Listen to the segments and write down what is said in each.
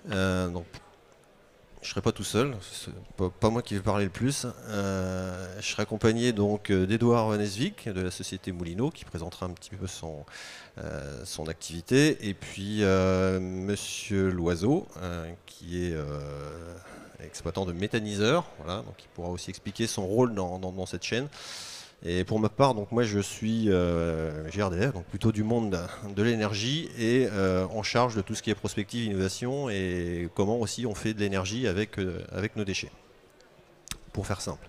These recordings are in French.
Donc, je ne serai pas tout seul, c'est pas moi qui vais parler le plus. Je serai accompagné donc d'Edouard Nesvik de la société Moulineau qui présentera un petit peu son activité, et puis Monsieur Loiseau qui est exploitant de méthaniseur, voilà, donc il pourra aussi expliquer son rôle dans cette chaîne. Et pour ma part, donc moi je suis GRDF, donc plutôt du monde de l'énergie, et en charge de tout ce qui est prospective, innovation, et comment aussi on fait de l'énergie avec nos déchets, pour faire simple.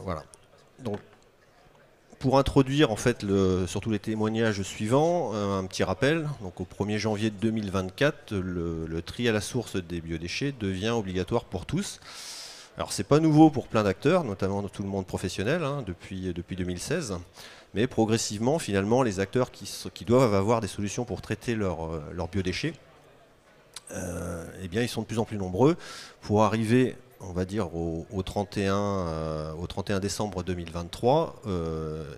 Voilà. Donc pour introduire en fait surtout les témoignages suivants, un petit rappel. Donc au 1er janvier 2024, le tri à la source des biodéchets devient obligatoire pour tous. Alors c'est pas nouveau pour plein d'acteurs, notamment dans tout le monde professionnel, hein, depuis 2016, mais progressivement finalement les acteurs qui doivent avoir des solutions pour traiter leurs biodéchets, eh bien ils sont de plus en plus nombreux pour arriver, on va dire, au 31 décembre 2023,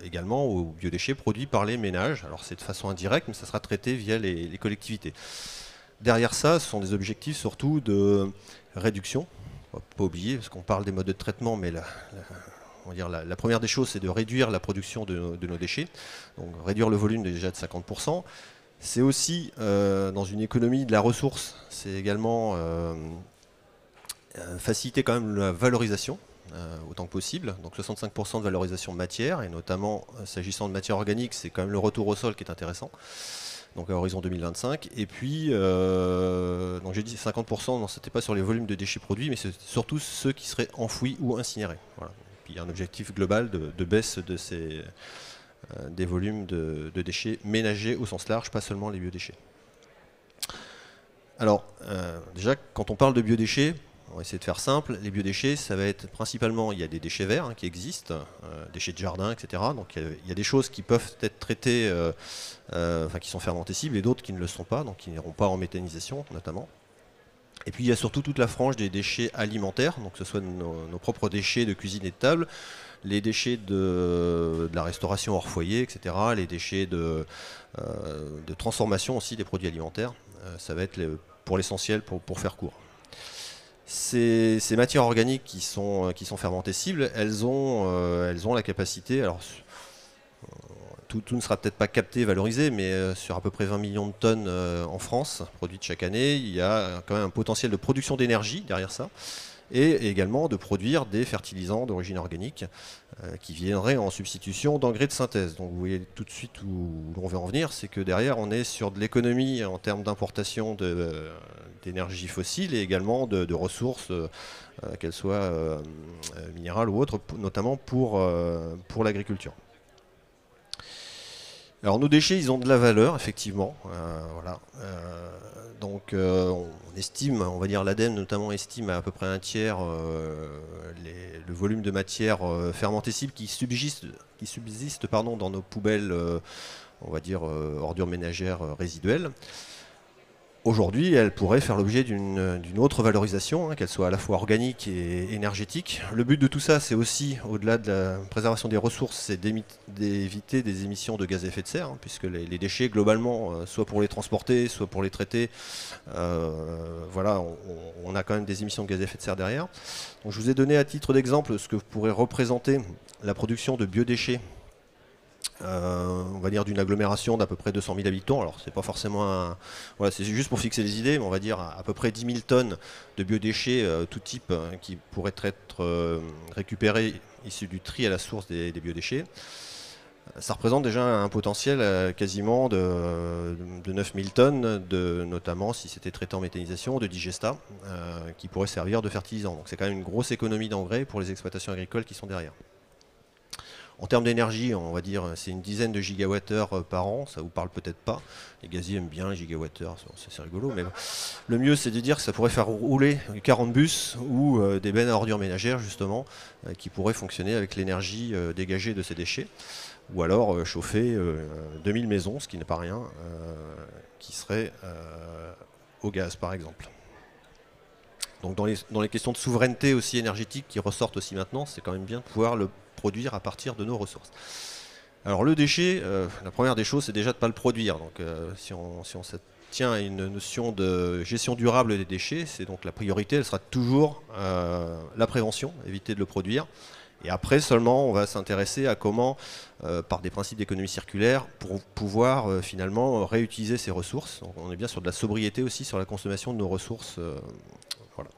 également aux biodéchets produits par les ménages. Alors c'est de façon indirecte, mais ça sera traité via les collectivités. Derrière ça, ce sont des objectifs surtout de réduction. On ne va pas oublier, parce qu'on parle des modes de traitement, mais on va dire la première des choses, c'est de réduire la production de nos déchets, donc réduire le volume déjà de 50%. C'est aussi, dans une économie de la ressource, c'est également faciliter quand même la valorisation, autant que possible. Donc 65% de valorisation de matière, et notamment s'agissant de matière organique, c'est quand même le retour au sol qui est intéressant. Donc à horizon 2025. Et puis, donc j'ai dit 50%, non, c'était pas sur les volumes de déchets produits, mais c'est surtout ceux qui seraient enfouis ou incinérés. Voilà. Puis il y a un objectif global de baisse des volumes de déchets ménagers au sens large, pas seulement les biodéchets. Alors, déjà, quand on parle de biodéchets, on va essayer de faire simple. Les biodéchets, ça va être principalement, il y a des déchets verts qui existent, déchets de jardin, etc. Donc il y a des choses qui peuvent être traitées, enfin qui sont fermentescibles, et d'autres qui ne le sont pas, donc qui n'iront pas en méthanisation notamment. Et puis il y a surtout toute la frange des déchets alimentaires, donc que ce soit nos propres déchets de cuisine et de table, les déchets de la restauration hors foyer, etc., les déchets de transformation aussi des produits alimentaires. Ça va être pour l'essentiel, pour faire court. Ces matières organiques qui sont fermentescibles, elles ont la capacité, alors tout ne sera peut-être pas capté, valorisé, mais sur à peu près 20 millions de tonnes en France, produites chaque année, il y a quand même un potentiel de production d'énergie derrière ça, et également de produire des fertilisants d'origine organique qui viendraient en substitution d'engrais de synthèse. Donc vous voyez tout de suite où l'on veut en venir, c'est que derrière on est sur de l'économie en termes d'importation d'énergie fossile, et également de ressources, qu'elles soient minérales ou autres, notamment pour l'agriculture. Alors nos déchets, ils ont de la valeur, effectivement. Voilà. Donc on estime, on va dire l'ADEME notamment estime à peu près un tiers le volume de matière fermentescible qui subsiste dans nos poubelles, on va dire ordures ménagères résiduelles. Aujourd'hui, elle pourrait faire l'objet d'une autre valorisation, qu'elle soit à la fois organique et énergétique. Le but de tout ça, c'est aussi, au-delà de la préservation des ressources, c'est d'éviter des émissions de gaz à effet de serre, puisque les déchets, globalement, soit pour les transporter, soit pour les traiter, voilà, on a quand même des émissions de gaz à effet de serre derrière. Donc, je vous ai donné à titre d'exemple ce que pourrait représenter la production de biodéchets, on va dire d'une agglomération d'à peu près 200 000 habitants. Alors c'est pas forcément voilà, c'est juste pour fixer les idées, mais on va dire à peu près 10 000 tonnes de biodéchets tout type qui pourraient être récupérés issus du tri à la source des biodéchets. Ça représente déjà un potentiel quasiment de 9 000 tonnes, notamment si c'était traité en méthanisation, de digestat, qui pourrait servir de fertilisant. Donc c'est quand même une grosse économie d'engrais pour les exploitations agricoles qui sont derrière. En termes d'énergie, on va dire c'est une dizaine de gigawattheures par an, ça vous parle peut-être pas. Les gaziers aiment bien les gigawattheures, c'est rigolo, mais le mieux c'est de dire que ça pourrait faire rouler 40 bus ou des bennes à ordures ménagères justement, qui pourraient fonctionner avec l'énergie dégagée de ces déchets, ou alors chauffer 2000 maisons, ce qui n'est pas rien, qui seraient au gaz par exemple. Donc dans les questions de souveraineté aussi énergétique qui ressortent aussi maintenant, c'est quand même bien de pouvoir le produire à partir de nos ressources. Alors le déchet, la première des choses, c'est déjà de ne pas le produire. Donc si on tient à une notion de gestion durable des déchets. C'est donc la priorité, elle sera toujours la prévention, éviter de le produire. Et après seulement, on va s'intéresser à comment, par des principes d'économie circulaire, pour pouvoir finalement réutiliser ces ressources. Donc on est bien sur de la sobriété aussi, sur la consommation de nos ressources. Voilà.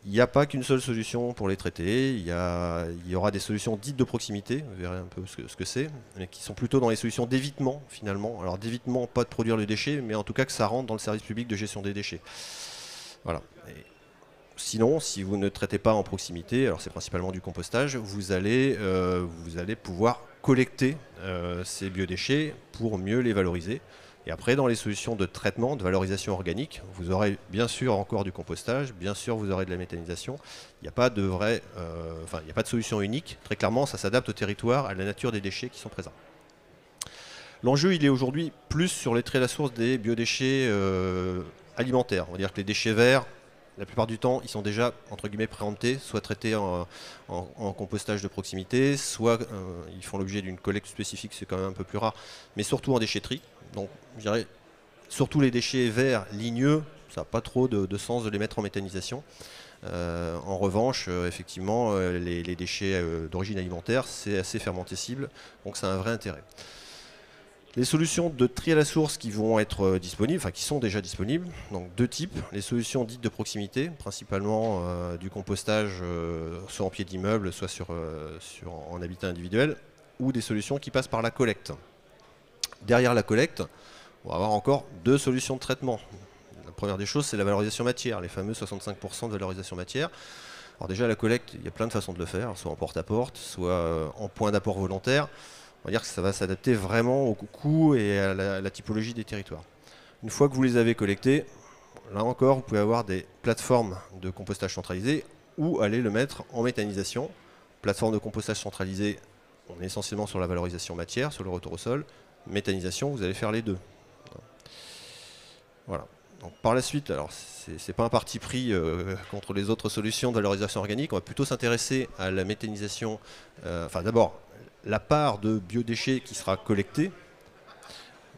Il n'y a pas qu'une seule solution pour les traiter, il y aura des solutions dites de proximité, vous verrez un peu ce que c'est, mais qui sont plutôt dans les solutions d'évitement finalement. Alors d'évitement, pas de produire le déchet, mais en tout cas que ça rentre dans le service public de gestion des déchets. Voilà. Et sinon, si vous ne traitez pas en proximité, alors c'est principalement du compostage, vous allez pouvoir collecter ces biodéchets pour mieux les valoriser. Et après, dans les solutions de traitement, de valorisation organique, vous aurez bien sûr encore du compostage, bien sûr vous aurez de la méthanisation. Il n'y a pas de il n'y a pas de solution unique. Très clairement, ça s'adapte au territoire, à la nature des déchets qui sont présents. L'enjeu, il est aujourd'hui plus sur les traits à la source des biodéchets alimentaires. On va dire que les déchets verts, la plupart du temps, ils sont déjà, entre guillemets, préemptés, soit traités en compostage de proximité, soit ils font l'objet d'une collecte spécifique, c'est quand même un peu plus rare, mais surtout en déchetterie. Donc, je dirais, surtout les déchets verts ligneux, ça n'a pas trop de sens de les mettre en méthanisation. En revanche, effectivement, les déchets d'origine alimentaire, c'est assez fermentescible, donc ça a un vrai intérêt. Les solutions de tri à la source qui vont être disponibles, enfin qui sont déjà disponibles, donc deux types. Les solutions dites de proximité, principalement du compostage soit en pied d'immeuble, soit en habitat individuel, ou des solutions qui passent par la collecte. Derrière la collecte, on va avoir encore deux solutions de traitement. La première des choses, c'est la valorisation matière, les fameux 65% de valorisation matière. Alors déjà, la collecte, il y a plein de façons de le faire, soit en porte-à-porte, soit en point d'apport volontaire. On va dire que ça va s'adapter vraiment au coût et à la typologie des territoires. Une fois que vous les avez collectés, là encore, vous pouvez avoir des plateformes de compostage centralisé ou aller le mettre en méthanisation. Plateforme de compostage centralisé, on est essentiellement sur la valorisation matière, sur le retour au sol. Méthanisation, vous allez faire les deux. Voilà. Donc, par la suite, alors c'est pas un parti pris contre les autres solutions de valorisation organique, on va plutôt s'intéresser à la méthanisation. Enfin d'abord, la part de biodéchets qui sera collectée,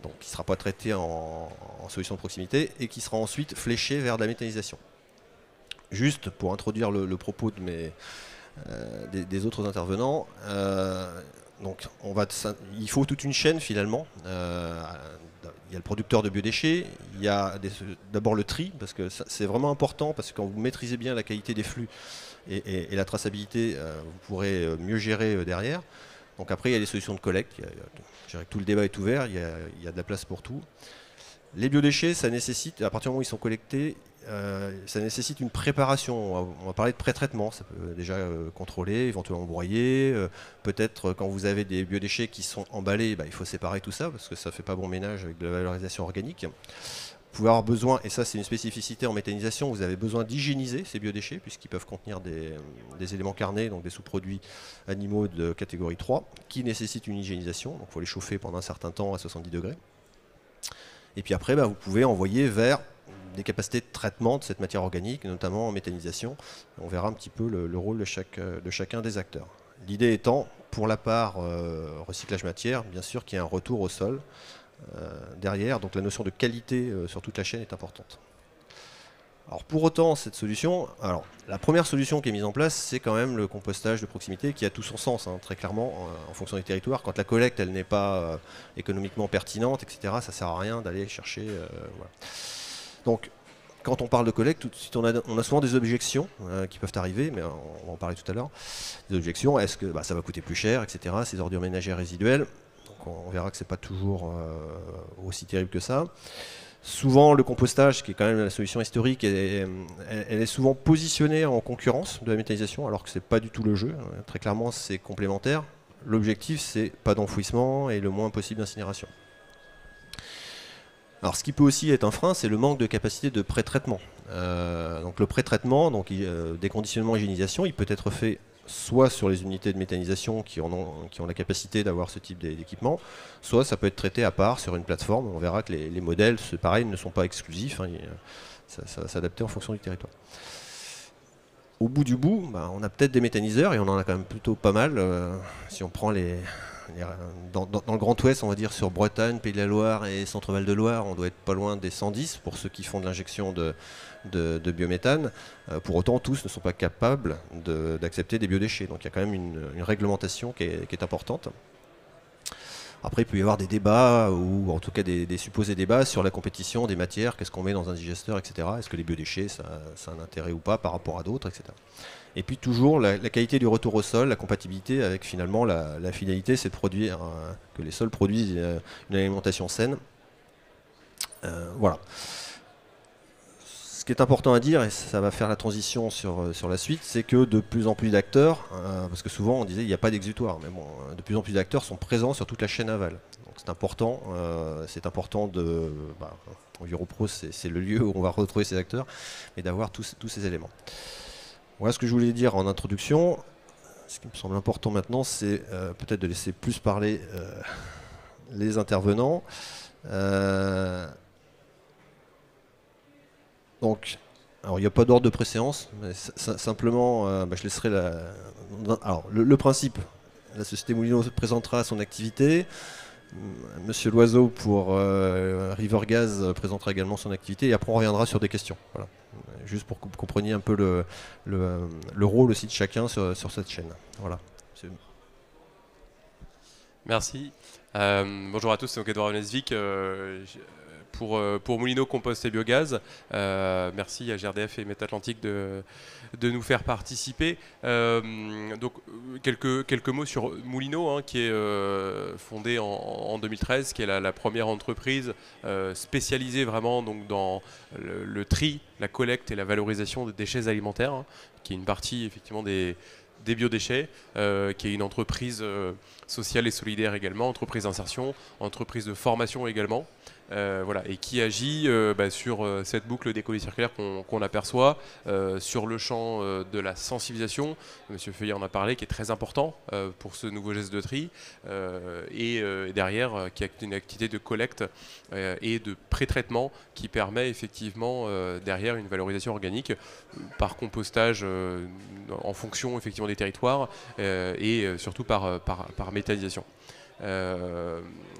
donc qui ne sera pas traitée en solution de proximité, et qui sera ensuite fléchée vers de la méthanisation. Juste pour introduire le propos des autres intervenants, donc il faut toute une chaîne finalement. Il y a le producteur de biodéchets, il y a d'abord le tri, parce que c'est vraiment important, parce que quand vous maîtrisez bien la qualité des flux et la traçabilité, vous pourrez mieux gérer derrière. Donc après, il y a les solutions de collecte. Je dirais que tout le débat est ouvert, il y a de la place pour tout. Les biodéchets, ça nécessite, à partir du moment où ils sont collectés, ça nécessite une préparation. On va parler de pré-traitement, ça peut déjà contrôler, éventuellement broyer. Peut-être quand vous avez des biodéchets qui sont emballés, il faut séparer tout ça, parce que ça ne fait pas bon ménage avec de la valorisation organique. Vous pouvez avoir besoin, et ça c'est une spécificité en méthanisation, vous avez besoin d'hygiéniser ces biodéchets puisqu'ils peuvent contenir des éléments carnés, donc des sous-produits animaux de catégorie 3, qui nécessitent une hygiénisation, donc il faut les chauffer pendant un certain temps à 70 degrés. Et puis après, vous pouvez envoyer vers des capacités de traitement de cette matière organique, notamment en méthanisation. On verra un petit peu le rôle de chacun des acteurs. L'idée étant, pour la part recyclage matière, bien sûr qu'il y a un retour au sol, derrière, donc la notion de qualité sur toute la chaîne est importante. Alors pour autant, cette solution, la première solution qui est mise en place, c'est quand même le compostage de proximité qui a tout son sens, très clairement, en fonction des territoires. Quand la collecte, elle n'est pas économiquement pertinente, etc., ça ne sert à rien d'aller chercher. Voilà. Donc, quand on parle de collecte, tout de suite, on a souvent des objections qui peuvent arriver, mais on va en parler tout à l'heure. Des objections, est-ce que ça va coûter plus cher, etc., ces ordures ménagères résiduelles. On verra que ce n'est pas toujours aussi terrible que ça. Souvent, le compostage, qui est quand même la solution historique, elle est souvent positionnée en concurrence de la méthanisation, alors que ce n'est pas du tout le jeu. Très clairement, c'est complémentaire. L'objectif, c'est pas d'enfouissement et le moins possible d'incinération. Alors, ce qui peut aussi être un frein, c'est le manque de capacité de pré-traitement. Donc, le pré-traitement, déconditionnement et hygiénisation, il peut être fait soit sur les unités de méthanisation qui ont la capacité d'avoir ce type d'équipement, soit ça peut être traité à part sur une plateforme. On verra que les modèles, pareil, ne sont pas exclusifs, ça va s'adapter en fonction du territoire. au bout du bout, bah, on a peut-être des méthaniseurs, et on en a quand même plutôt pas mal. Si on prend dans le Grand Ouest, on va dire sur Bretagne, Pays de la Loire et Centre-Val de Loire, on doit être pas loin des 110 pour ceux qui font de l'injection de biométhane. Pour autant, tous ne sont pas capables d'accepter des biodéchets. Donc il y a quand même une réglementation qui est importante. Après, il peut y avoir des débats, ou en tout cas des supposés débats sur la compétition des matières, qu'est-ce qu'on met dans un digesteur, etc. Est-ce que les biodéchets, ça a un intérêt ou pas par rapport à d'autres, etc. Et puis toujours la qualité du retour au sol, la compatibilité avec finalement la finalité, c'est de produire, que les sols produisent une alimentation saine. Voilà. Ce qui est important à dire, et ça va faire la transition sur la suite, c'est que de plus en plus d'acteurs, parce que souvent on disait il n'y a pas d'exutoire, mais bon, de plus en plus d'acteurs sont présents sur toute la chaîne aval. Donc c'est important de... EuroPro, c'est le lieu où on va retrouver ces acteurs, et d'avoir tous ces éléments. Voilà ce que je voulais dire en introduction. Ce qui me semble important maintenant, c'est peut-être de laisser plus parler les intervenants. Donc, alors il n'y a pas d'ordre de préséance, mais simplement, je laisserai alors, le principe. La société Moulineau présentera son activité. Monsieur Loiseau pour Rivergaz présentera également son activité, et après on reviendra sur des questions. Voilà. Juste pour que vous compreniez un peu le rôle aussi de chacun sur cette chaîne. Voilà. Merci. Bonjour à tous, c'est Edouard Nesvik. Pour Moulineau Compost et Biogaz. Merci à GRDF et Métatlantique de nous faire participer. Donc quelques mots sur Moulineau, hein, qui est fondée en 2013, qui est la première entreprise spécialisée vraiment donc, dans le tri, la collecte et la valorisation des déchets alimentaires, hein, qui est une partie effectivement des biodéchets, qui est une entreprise sociale et solidaire également, entreprise d'insertion, entreprise de formation également. Voilà, et qui agit sur cette boucle d'économie circulaire qu'on aperçoit, sur le champ de la sensibilisation, Monsieur Feuillet en a parlé, qui est très important pour ce nouveau geste de tri, et derrière qui a une activité de collecte et de pré-traitement qui permet effectivement derrière une valorisation organique par compostage en fonction effectivement des territoires et surtout par méthanisation.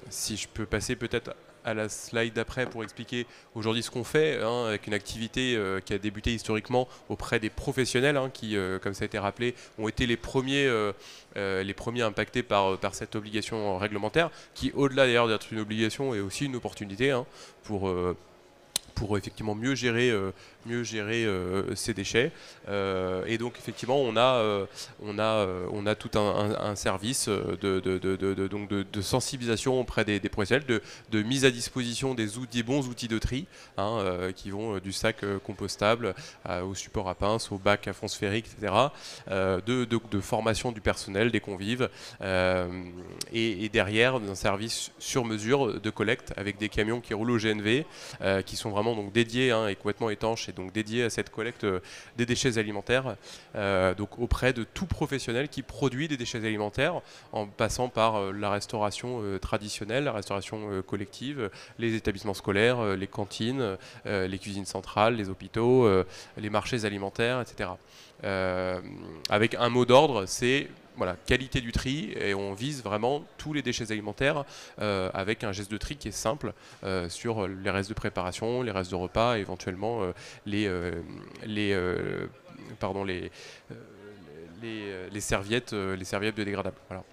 Si je peux passer peut-être à la slide d'après pour expliquer aujourd'hui ce qu'on fait, hein, avec une activité qui a débuté historiquement auprès des professionnels, hein, qui, comme ça a été rappelé, ont été les premiers impactés par cette obligation réglementaire, qui, au-delà d'ailleurs d'être une obligation, est aussi une opportunité, hein, pour effectivement mieux gérer ces déchets. Et donc effectivement on a tout un service de sensibilisation auprès des professionnels, de mise à disposition des bons outils de tri, hein, qui vont du sac compostable au support à pince, au bac à fond sphérique, etc. De formation du personnel, des convives, et derrière un service sur mesure de collecte avec des camions qui roulent au GNV, qui sont vraiment donc dédiés, hein, et complètement étanches, et donc dédiés à cette collecte des déchets alimentaires, donc auprès de tout professionnel qui produit des déchets alimentaires, en passant par la restauration traditionnelle, la restauration collective, les établissements scolaires, les cantines, les cuisines centrales, les hôpitaux, les marchés alimentaires, etc. Avec un mot d'ordre, c'est voilà, qualité du tri, et on vise vraiment tous les déchets alimentaires avec un geste de tri qui est simple sur les restes de préparation, les restes de repas, et éventuellement les serviettes biodégradables. Voilà.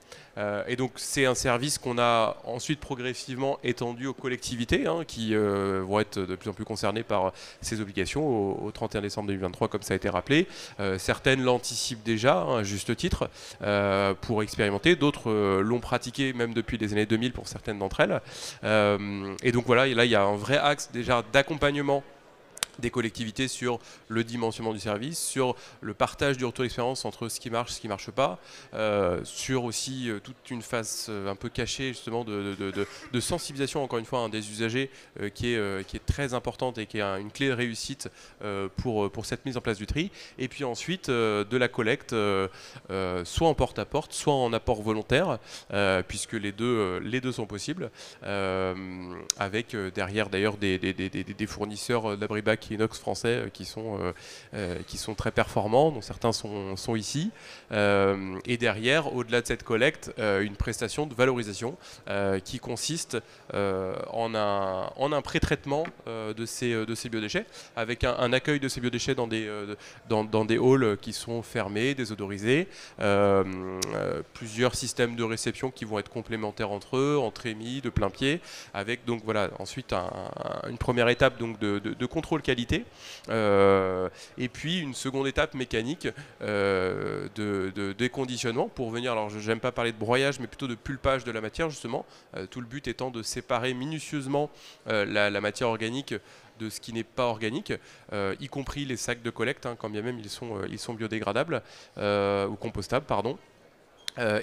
Et donc c'est un service qu'on a ensuite progressivement étendu aux collectivités, hein, qui vont être de plus en plus concernées par ces obligations au 31 décembre 2023, comme ça a été rappelé. Certaines l'anticipent déjà, hein, à juste titre, pour expérimenter. D'autres l'ont pratiqué même depuis les années 2000 pour certaines d'entre elles. Et donc voilà, et là il y a un vrai axe déjà d'accompagnement des collectivités sur le dimensionnement du service, sur le partage du retour d'expérience entre ce qui marche et ce qui ne marche pas, sur aussi toute une phase un peu cachée justement de sensibilisation, encore une fois, hein, des usagers, qui est très importante et qui est une clé de réussite pour cette mise en place du tri. Et puis ensuite de la collecte, soit en porte-à-porte, soit en apport volontaire, puisque les deux sont possibles, avec derrière d'ailleurs des fournisseurs d'abri-bac qui inox français qui sont très performants, dont certains sont ici. Et derrière, au-delà de cette collecte, une prestation de valorisation qui consiste en un pré-traitement de ces biodéchets, avec un accueil de ces biodéchets dans des halls qui sont fermés, désodorisés, plusieurs systèmes de réception qui vont être complémentaires entre eux, en trémie, de plein pied, avec donc voilà ensuite une première étape donc de contrôle qualité, et puis une seconde étape mécanique de déconditionnement pour venir, alors j'aime pas parler de broyage mais plutôt de pulpage de la matière justement, tout le but étant de séparer minutieusement la matière organique de ce qui n'est pas organique, y compris les sacs de collecte, quand bien même ils sont biodégradables ou compostables, pardon.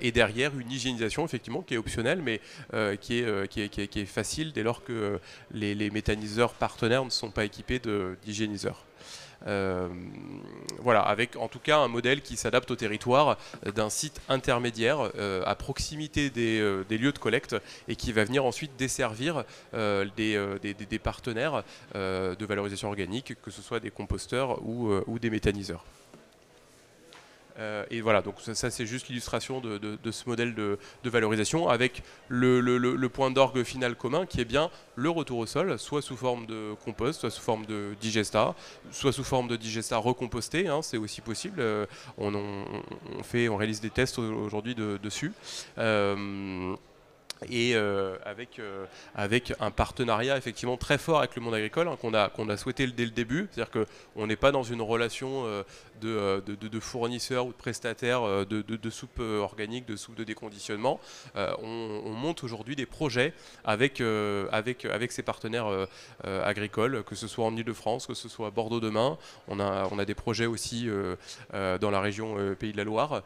Et derrière une hygiénisation effectivement qui est optionnelle mais qui est facile dès lors que les méthaniseurs partenaires ne sont pas équipés d'hygiéniseurs. Voilà, avec en tout cas un modèle qui s'adapte au territoire d'un site intermédiaire à proximité des lieux de collecte et qui va venir ensuite desservir des partenaires de valorisation organique, que ce soit des composteurs ou des méthaniseurs. Et voilà, donc ça c'est juste l'illustration de ce modèle de valorisation avec le point d'orgue final commun qui est bien le retour au sol, soit sous forme de compost, soit sous forme de digesta, soit sous forme de digesta recomposté, c'est aussi possible. On réalise des tests aujourd'hui dessus. Et avec un partenariat effectivement très fort avec le monde agricole qu'on a souhaité dès le début, c'est-à-dire qu'on n'est pas dans une relation de fournisseurs ou de prestataires de soupe organique, de soupe de déconditionnement. On monte aujourd'hui des projets avec ces partenaires agricoles, que ce soit en Ile-de-France, que ce soit à Bordeaux demain. On a des projets aussi dans la région Pays de la Loire,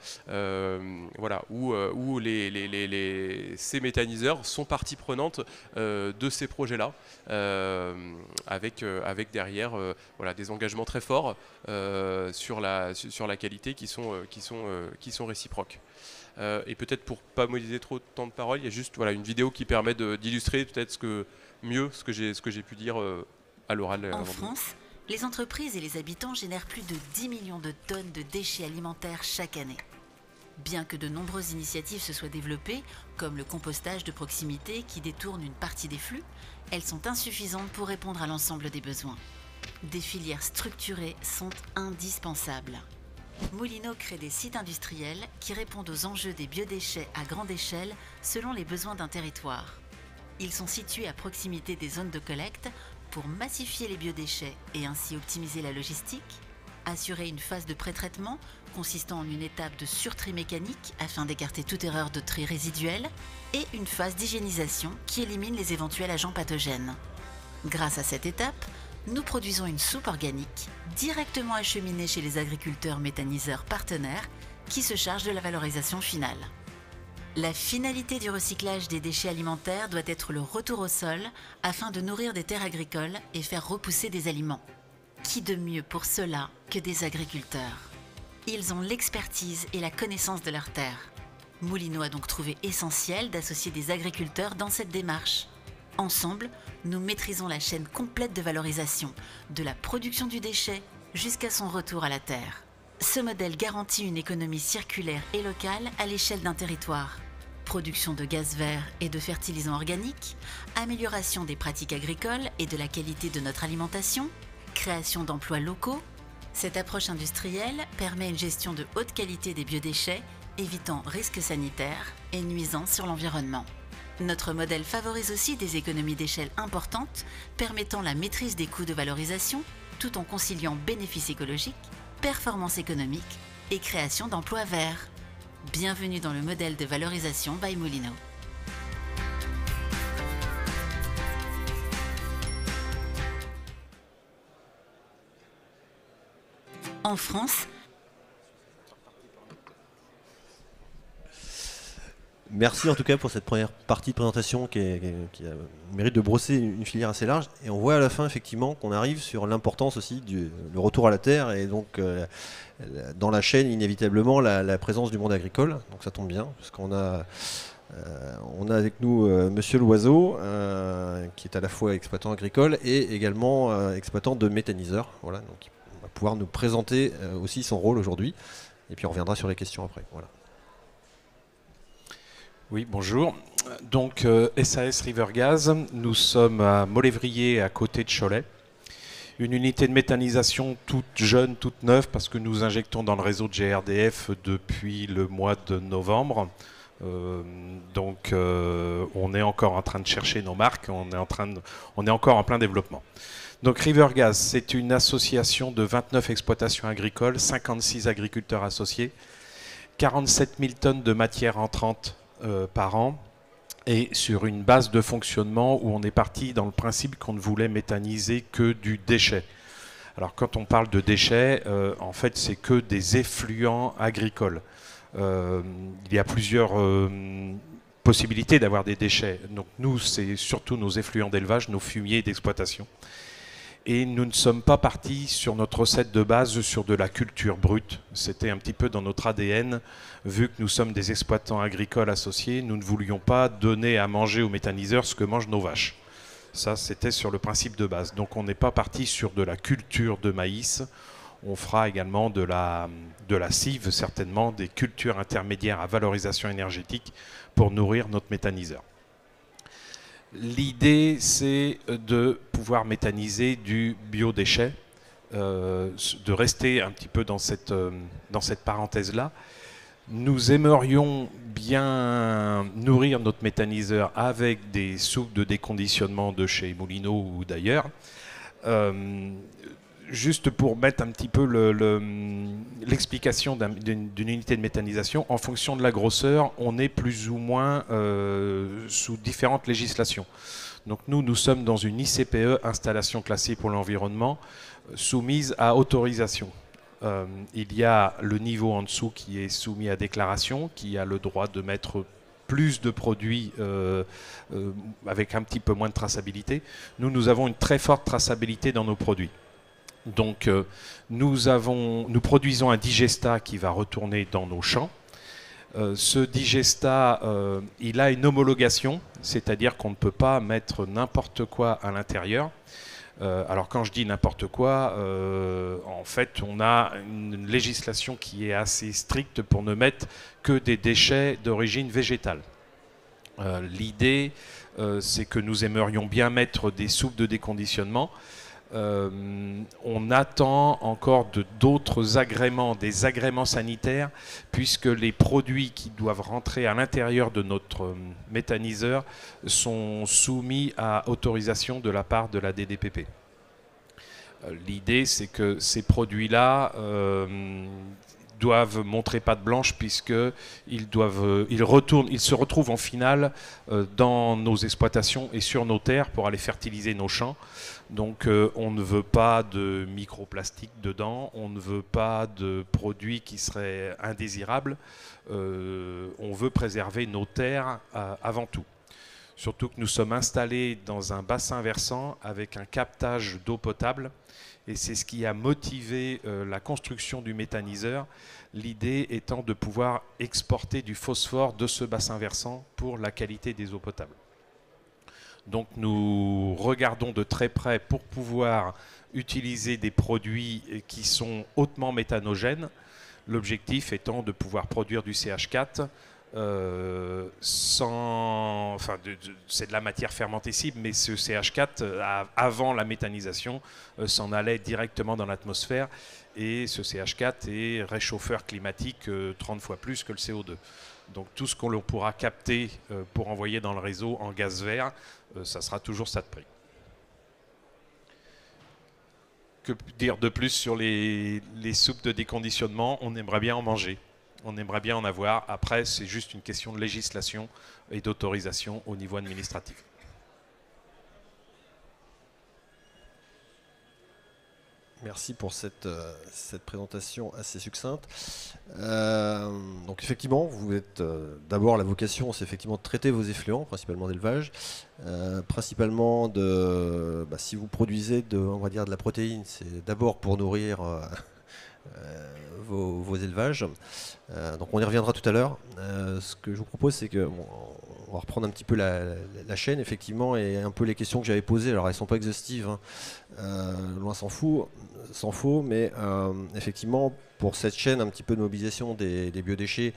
voilà, où ces méthaniseurs sont partie prenante de ces projets-là, avec derrière voilà, des engagements très forts sur la qualité qui sont réciproques. Et peut-être pour pas mobiliser trop de temps de parole, il y a juste une vidéo qui permet d'illustrer peut-être ce que j'ai pu dire à l'oral. En France, les entreprises et les habitants génèrent plus de 10 millions de tonnes de déchets alimentaires chaque année. Bien que de nombreuses initiatives se soient développées, comme le compostage de proximité qui détourne une partie des flux, elles sont insuffisantes pour répondre à l'ensemble des besoins. Des filières structurées sont indispensables. Moulineau crée des sites industriels qui répondent aux enjeux des biodéchets à grande échelle selon les besoins d'un territoire. Ils sont situés à proximité des zones de collecte pour massifier les biodéchets et ainsi optimiser la logistique, assurer une phase de pré-traitement consistant en une étape de surtri mécanique afin d'écarter toute erreur de tri résiduel et une phase d'hygiénisation qui élimine les éventuels agents pathogènes. Grâce à cette étape, nous produisons une soupe organique directement acheminée chez les agriculteurs méthaniseurs partenaires qui se chargent de la valorisation finale. La finalité du recyclage des déchets alimentaires doit être le retour au sol afin de nourrir des terres agricoles et faire repousser des aliments. Qui de mieux pour cela que des agriculteurs? Ils ont l'expertise et la connaissance de leurs terres. Moulineau a donc trouvé essentiel d'associer des agriculteurs dans cette démarche. Ensemble, nous maîtrisons la chaîne complète de valorisation, de la production du déchet jusqu'à son retour à la terre. Ce modèle garantit une économie circulaire et locale à l'échelle d'un territoire. Production de gaz vert et de fertilisants organiques, amélioration des pratiques agricoles et de la qualité de notre alimentation, création d'emplois locaux. Cette approche industrielle permet une gestion de haute qualité des biodéchets, évitant risques sanitaires et nuisant sur l'environnement. Notre modèle favorise aussi des économies d'échelle importantes, permettant la maîtrise des coûts de valorisation, tout en conciliant bénéfices écologiques, performance économique et création d'emplois verts. Bienvenue dans le modèle de valorisation by Moulineau. En France, merci en tout cas pour cette première partie de présentation qui a le mérite de brosser une filière assez large. Et on voit à la fin effectivement qu'on arrive sur l'importance aussi du retour à la terre et donc dans la chaîne inévitablement la présence du monde agricole. Donc ça tombe bien parce qu'on a On a avec nous Monsieur Loiseau, qui est à la fois exploitant agricole et également exploitant de méthaniseurs. Voilà, donc il va pouvoir nous présenter aussi son rôle aujourd'hui. Et puis on reviendra sur les questions après. Voilà. Oui, bonjour. Donc SAS River Gas, nous sommes à Molévrier, à côté de Cholet. Une unité de méthanisation toute jeune, toute neuve, parce que nous injectons dans le réseau de GRDF depuis le mois de novembre. Donc on est encore en train de chercher nos marques, on est encore en plein développement. Donc River Gas, c'est une association de 29 exploitations agricoles, 56 agriculteurs associés, 47 000 tonnes de matière entrante par an, et sur une base de fonctionnement où on est parti dans le principe qu'on ne voulait méthaniser que du déchet. Alors quand on parle de déchets, en fait c'est que des effluents agricoles. Il y a plusieurs possibilités d'avoir des déchets. Donc nous, c'est surtout nos effluents d'élevage, nos fumiers d'exploitation. Et nous ne sommes pas partis sur notre recette de base sur de la culture brute. C'était un petit peu dans notre ADN. Vu que nous sommes des exploitants agricoles associés, nous ne voulions pas donner à manger aux méthaniseurs ce que mangent nos vaches. Ça, c'était sur le principe de base. Donc on n'est pas parti sur de la culture de maïs. On fera également de la cive, certainement, des cultures intermédiaires à valorisation énergétique pour nourrir notre méthaniseur. L'idée, c'est de pouvoir méthaniser du biodéchet, de rester un petit peu dans cette parenthèse-là. Nous aimerions bien nourrir notre méthaniseur avec des soupes de déconditionnement de chez Moulineau ou d'ailleurs. Juste pour mettre un petit peu l'explication d'une unité de méthanisation, en fonction de la grosseur, on est plus ou moins sous différentes législations. Donc nous sommes dans une ICPE, installation classée pour l'environnement, soumise à autorisation. Il y a le niveau en dessous qui est soumis à déclaration, qui a le droit de mettre plus de produits avec un petit peu moins de traçabilité. Nous avons une très forte traçabilité dans nos produits. Donc nous produisons un digestat qui va retourner dans nos champs. Ce digestat, il a une homologation, c'est-à-dire qu'on ne peut pas mettre n'importe quoi à l'intérieur. Alors quand je dis n'importe quoi, en fait on a une législation qui est assez stricte pour ne mettre que des déchets d'origine végétale. L'idée, c'est que nous aimerions bien mettre des soupes de déconditionnement. On attend encore d'autres agréments, des agréments sanitaires, puisque les produits qui doivent rentrer à l'intérieur de notre méthaniseur sont soumis à autorisation de la part de la DDPP. L'idée, c'est que ces produits-là doivent montrer patte blanche puisqu'ils se retrouvent en finale dans nos exploitations et sur nos terres pour aller fertiliser nos champs. Donc on ne veut pas de microplastique dedans, on ne veut pas de produits qui seraient indésirables, on veut préserver nos terres avant tout. Surtout que nous sommes installés dans un bassin versant avec un captage d'eau potable et c'est ce qui a motivé la construction du méthaniseur, l'idée étant de pouvoir exporter du phosphore de ce bassin versant pour la qualité des eaux potables. Donc nous regardons de très près pour pouvoir utiliser des produits qui sont hautement méthanogènes, l'objectif étant de pouvoir produire du CH4 c'est de la matière fermentescible, mais ce CH4, avant la méthanisation, s'en allait directement dans l'atmosphère et ce CH4 est réchauffeur climatique 30 fois plus que le CO2. Donc tout ce qu'on pourra capter pour envoyer dans le réseau en gaz vert, ça sera toujours ça de prix. Que dire de plus sur les soupes de déconditionnement? On aimerait bien en manger. On aimerait bien en avoir. Après, c'est juste une question de législation et d'autorisation au niveau administratif. Merci pour cette présentation assez succincte. Donc effectivement, vous êtes d'abord la vocation, c'est effectivement de traiter vos effluents, principalement d'élevage, principalement si vous produisez on va dire de la protéine, c'est d'abord pour nourrir vos élevages. Donc on y reviendra tout à l'heure. Ce que je vous propose, c'est que on va reprendre un petit peu la chaîne, effectivement, et un peu les questions que j'avais posées. Alors elles ne sont pas exhaustives, hein. Loin s'en faut, mais effectivement, pour cette chaîne un petit peu de mobilisation des biodéchets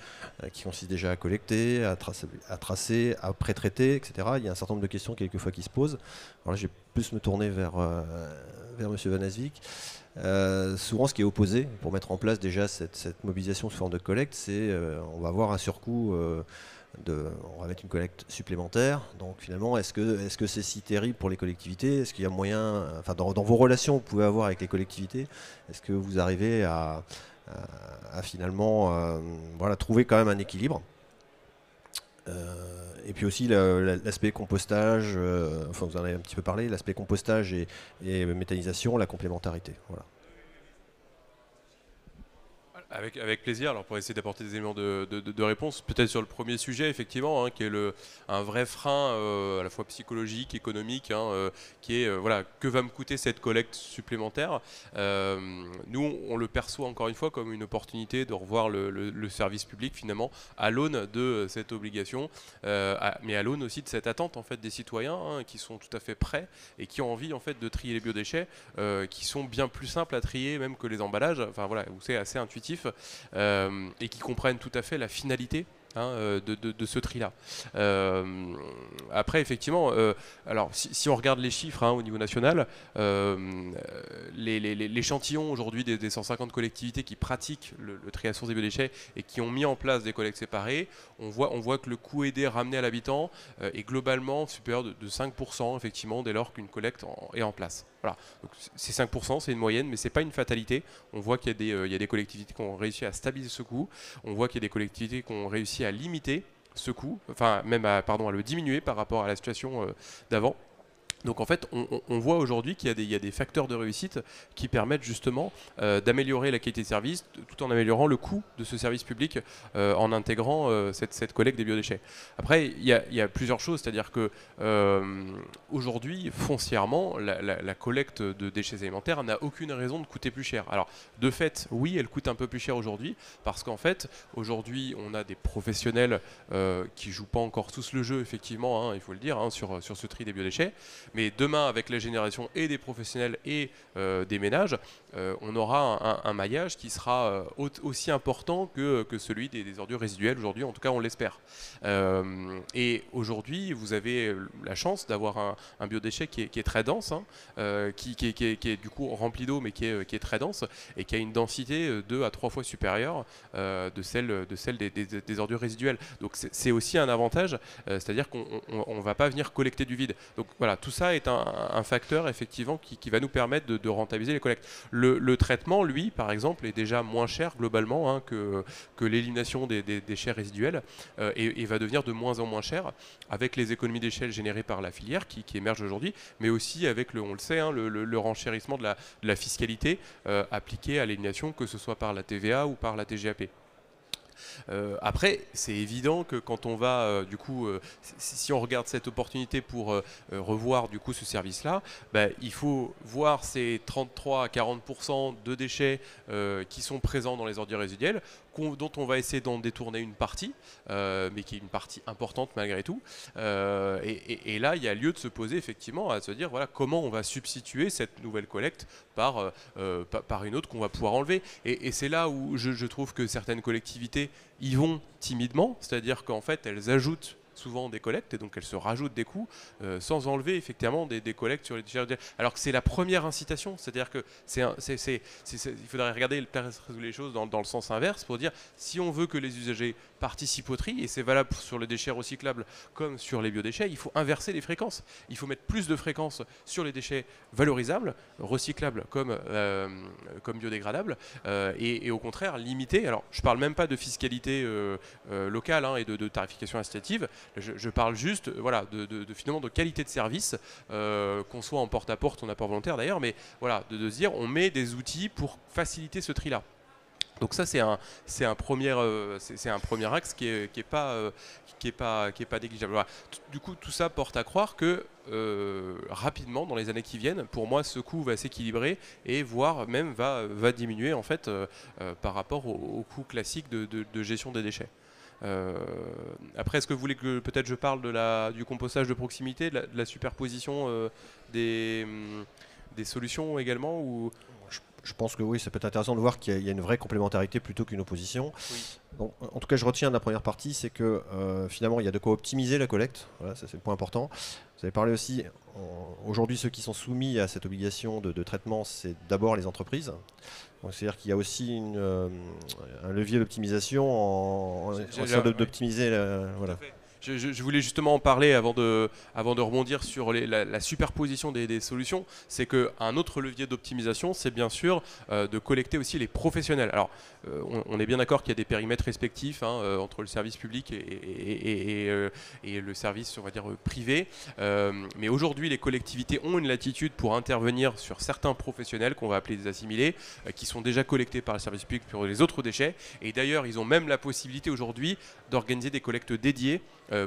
qui consiste déjà à collecter, à tracer, à pré-traiter, etc., il y a un certain nombre de questions quelquefois qui se posent. Alors là, je vais plus me tourner vers M. Van Aswijk. Souvent, ce qui est opposé pour mettre en place déjà cette mobilisation sous forme de collecte, c'est on va avoir un surcoût, on va mettre une collecte supplémentaire. Donc finalement, est-ce que c'est si terrible pour les collectivités? Est-ce qu'il y a moyen, enfin dans vos relations que vous pouvez avoir avec les collectivités, est-ce que vous arrivez à finalement voilà, trouver quand même un équilibre? Et puis aussi l'aspect compostage, enfin vous en avez un petit peu parlé, l'aspect compostage et méthanisation, la complémentarité. Voilà. Avec plaisir, alors pour essayer d'apporter des éléments de réponse, peut-être sur le premier sujet, effectivement, hein, qui est un vrai frein à la fois psychologique, économique, hein, qui est, voilà, que va me coûter cette collecte supplémentaire? Nous, on le perçoit encore une fois comme une opportunité de revoir le service public, finalement, à l'aune de cette obligation, mais à l'aune aussi de cette attente, en fait, des citoyens, hein, qui sont tout à fait prêts et qui ont envie, en fait, de trier les biodéchets, qui sont bien plus simples à trier même que les emballages, enfin voilà, où c'est assez intuitif. Et qui comprennent tout à fait la finalité, hein, de ce tri-là. Après, effectivement, alors si on regarde les chiffres, hein, au niveau national, l'échantillon aujourd'hui des 150 collectivités qui pratiquent le tri à source des biodéchets et qui ont mis en place des collectes séparées, on voit que le coût aidé ramené à l'habitant est globalement supérieur de 5%, effectivement, dès lors qu'une collecte est en place. Voilà. Donc c'est 5%, c'est une moyenne, mais ce n'est pas une fatalité. On voit qu'il y a des collectivités qui ont réussi à stabiliser ce coût. On voit qu'il y a des collectivités qui ont réussi à limiter ce coût, enfin même à le diminuer par rapport à la situation d'avant. Donc en fait, on voit aujourd'hui qu'il y a des facteurs de réussite qui permettent justement d'améliorer la qualité de service tout en améliorant le coût de ce service public en intégrant cette collecte des biodéchets. Après, il y a plusieurs choses, c'est-à-dire que aujourd'hui, foncièrement, la collecte de déchets alimentaires n'a aucune raison de coûter plus cher. Alors, de fait, oui, elle coûte un peu plus cher aujourd'hui parce qu'en fait, aujourd'hui, on a des professionnels qui jouent pas encore tous le jeu, effectivement, hein, il faut le dire, hein, sur ce tri des biodéchets. Mais demain, avec la génération et des professionnels et des ménages, on aura un maillage qui sera aussi important que celui des ordures résiduelles aujourd'hui, en tout cas on l'espère. Et aujourd'hui, vous avez la chance d'avoir un biodéchet qui est très dense, hein, qui est du coup rempli d'eau, mais qui est très dense et qui a une densité 2 à 3 fois supérieure de celle des ordures résiduelles. Donc c'est aussi un avantage, c'est-à-dire qu'on ne va pas venir collecter du vide. Donc voilà, tout ça est un facteur effectivement qui va nous permettre de rentabiliser les collectes. Le traitement, lui, par exemple, est déjà moins cher globalement, hein, que l'élimination des déchets résiduels et va devenir de moins en moins cher avec les économies d'échelle générées par la filière qui émergent aujourd'hui, mais aussi avec, on le sait, hein, le renchérissement de la fiscalité appliquée à l'élimination, que ce soit par la TVA ou par la TGAP. Après, c'est évident que quand on va, du coup, si on regarde cette opportunité pour revoir du coup ce service-là, il faut voir ces 33 à 40% de déchets qui sont présents dans les ordures résiduelles, dont on va essayer d'en détourner une partie, mais qui est une partie importante malgré tout. Et là, il y a lieu de se poser effectivement à se dire, voilà, comment on va substituer cette nouvelle collecte par une autre qu'on va pouvoir enlever. Et c'est là où je trouve que certaines collectivités y vont timidement, c'est-à-dire qu'en fait, elles ajoutent souvent des collectes et donc elles se rajoutent des coûts sans enlever effectivement des collectes sur les déchets. Alors que c'est la première incitation, c'est-à-dire que il faudrait regarder les choses dans le sens inverse pour dire si on veut que les usagers participent au tri, et c'est valable sur les déchets recyclables comme sur les biodéchets, il faut inverser les fréquences. Il faut mettre plus de fréquences sur les déchets valorisables, recyclables comme biodégradables, et au contraire limiter. Alors je ne parle même pas de fiscalité locale, hein, et de tarification incitative. Je parle juste, voilà, finalement de qualité de service, qu'on soit en porte-à-porte ou en apport volontaire d'ailleurs, mais voilà, de se dire on met des outils pour faciliter ce tri-là. Donc ça c'est un premier axe qui est pas négligeable. Voilà. Du coup tout ça porte à croire que rapidement dans les années qui viennent. Pour moi, ce coût va s'équilibrer et voire même va diminuer en fait par rapport au coût classique de gestion des déchets. Après, est-ce que vous voulez que peut-être je parle du compostage de proximité, de la superposition des solutions également ou... Je pense que oui, ça peut être intéressant de voir qu'il y a une vraie complémentarité plutôt qu'une opposition. Oui. Donc, en tout cas, je retiens de la première partie, c'est que finalement, il y a de quoi optimiser la collecte. Voilà, ça c'est le point important. Vous avez parlé aussi, aujourd'hui, ceux qui sont soumis à cette obligation de traitement, c'est d'abord les entreprises. C'est-à-dire qu'il y a aussi un levier d'optimisation en d'optimiser. Voilà. Je voulais justement en parler avant de rebondir sur la superposition des solutions. C'est qu'un autre levier d'optimisation, c'est bien sûr de collecter aussi les professionnels. Alors, on est bien d'accord qu'il y a des périmètres respectifs entre le service public et le service, on va dire, privé. Mais aujourd'hui, les collectivités ont une latitude pour intervenir sur certains professionnels qu'on va appeler des assimilés, qui sont déjà collectés par le service public pour les autres déchets. Et d'ailleurs, ils ont même la possibilité aujourd'hui d'organiser des collectes dédiées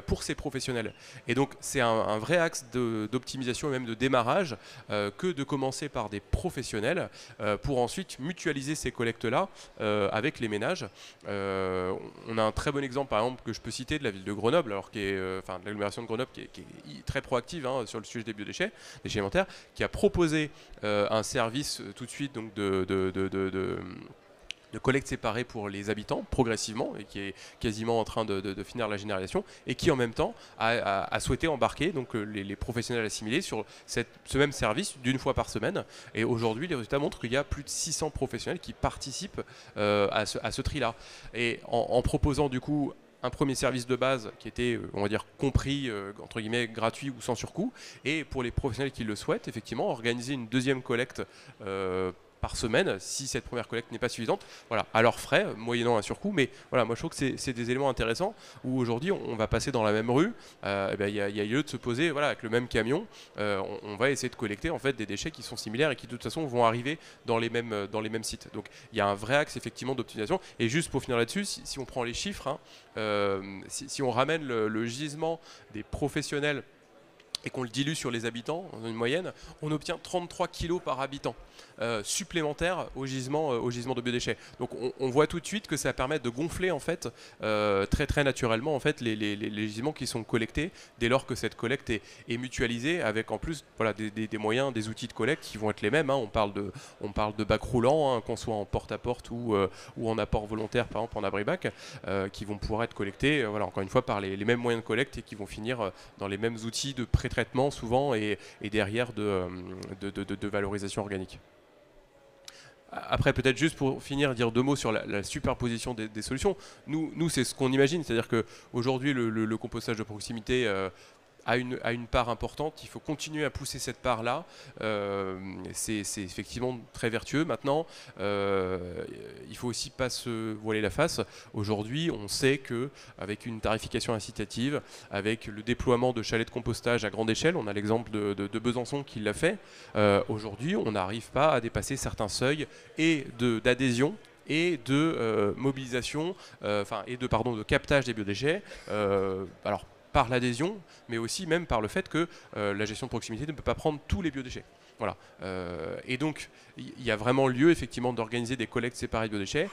pour ces professionnels. Et donc c'est un vrai axe d'optimisation et même de démarrage que de commencer par des professionnels pour ensuite mutualiser ces collectes-là avec les ménages. On a un très bon exemple par exemple que je peux citer de la ville de Grenoble, alors de l'agglomération de Grenoble qui est très proactive sur le sujet des biodéchets, déchets alimentaires, qui a proposé un service tout de suite donc de collecte séparée pour les habitants progressivement et qui est quasiment en train de finir la généralisation et qui en même temps a souhaité embarquer donc, les professionnels assimilés sur ce même service d'une fois par semaine. Et aujourd'hui, les résultats montrent qu'il y a plus de 600 professionnels qui participent à ce tri-là. Et en proposant du coup un premier service de base qui était, on va dire, compris, entre guillemets, gratuit ou sans surcoût, et pour les professionnels qui le souhaitent, effectivement, organiser une deuxième collecte par semaine, si cette première collecte n'est pas suffisante, voilà, à leurs frais, moyennant un surcoût. Mais voilà, moi je trouve que c'est des éléments intéressants où aujourd'hui on va passer dans la même rue, il y a lieu de se poser, voilà, avec le même camion, on va essayer de collecter en fait des déchets qui sont similaires et qui de toute façon vont arriver dans les mêmes sites. Donc il y a un vrai axe effectivement d'optimisation. Et juste pour finir là-dessus, si on prend les chiffres, si on ramène le gisement des professionnels et qu'on le dilue sur les habitants, en une moyenne, on obtient 33 kg par habitant supplémentaires au gisement de biodéchets. Donc on voit tout de suite que ça permet de gonfler en fait, très très naturellement en fait, les gisements qui sont collectés dès lors que cette collecte est mutualisée avec en plus voilà, des moyens, des outils de collecte qui vont être les mêmes. On parle de bacs roulants, qu'on soit en porte-à-porte ou en apport volontaire par exemple en abri-bac, qui vont pouvoir être collectés voilà, encore une fois par les mêmes moyens de collecte et qui vont finir dans les mêmes outils de pré-traitement souvent et derrière de valorisation organique. Après, peut-être juste pour finir, dire deux mots sur la superposition des solutions. Nous c'est ce qu'on imagine, c'est-à-dire qu'aujourd'hui, le compostage de proximité a une part importante. Il faut continuer à pousser cette part-là. C'est effectivement très vertueux. Maintenant, il faut aussi pas se voiler la face. Aujourd'hui, on sait qu'avec une tarification incitative, avec le déploiement de chalets de compostage à grande échelle, on a l'exemple de Besançon qui l'a fait, aujourd'hui, on n'arrive pas à dépasser certains seuils et d'adhésion et de mobilisation, de captage des biodéchets. Alors, par l'adhésion, mais aussi même par le fait que la gestion de proximité ne peut pas prendre tous les biodéchets. Voilà. Et donc, il y a vraiment lieu effectivement d'organiser des collectes séparées de biodéchets.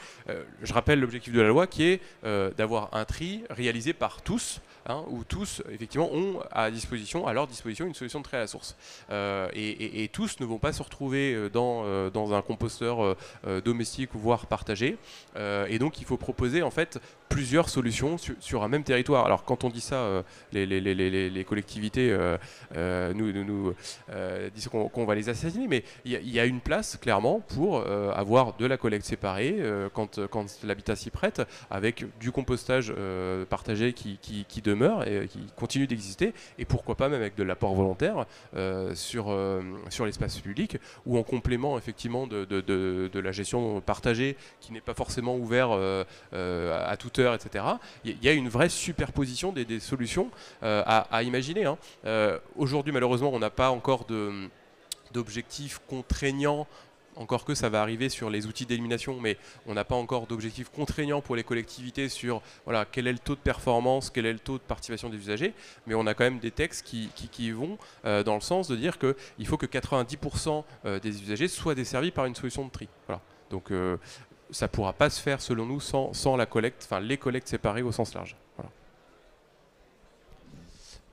Je rappelle l'objectif de la loi qui est d'avoir un tri réalisé par tous, où tous effectivement ont à leur disposition une solution de tri à la source. Et tous ne vont pas se retrouver dans un composteur domestique ou voire partagé. Et donc, il faut proposer en fait plusieurs solutions sur un même territoire. Alors quand on dit ça, les collectivités nous disent qu'on va les assassiner, mais il y a une place clairement pour avoir de la collecte séparée quand l'habitat s'y prête, avec du compostage partagé qui demeure et qui continue d'exister, et pourquoi pas même avec de l'apport volontaire sur l'espace public, ou en complément effectivement de la gestion partagée qui n'est pas forcément ouvert à toute heure, etc. Il y a une vraie superposition des solutions à imaginer. Aujourd'hui, malheureusement, on n'a pas encore d'objectifs contraignants encore que ça va arriver sur les outils d'élimination, mais on n'a pas encore d'objectifs contraignants pour les collectivités sur voilà, quel est le taux de performance, quel est le taux de participation des usagers, mais on a quand même des textes qui vont dans le sens de dire qu'il faut que 90% des usagers soient desservis par une solution de tri. Voilà. Donc ça ne pourra pas se faire selon nous sans la collecte, enfin les collectes séparées au sens large. Voilà.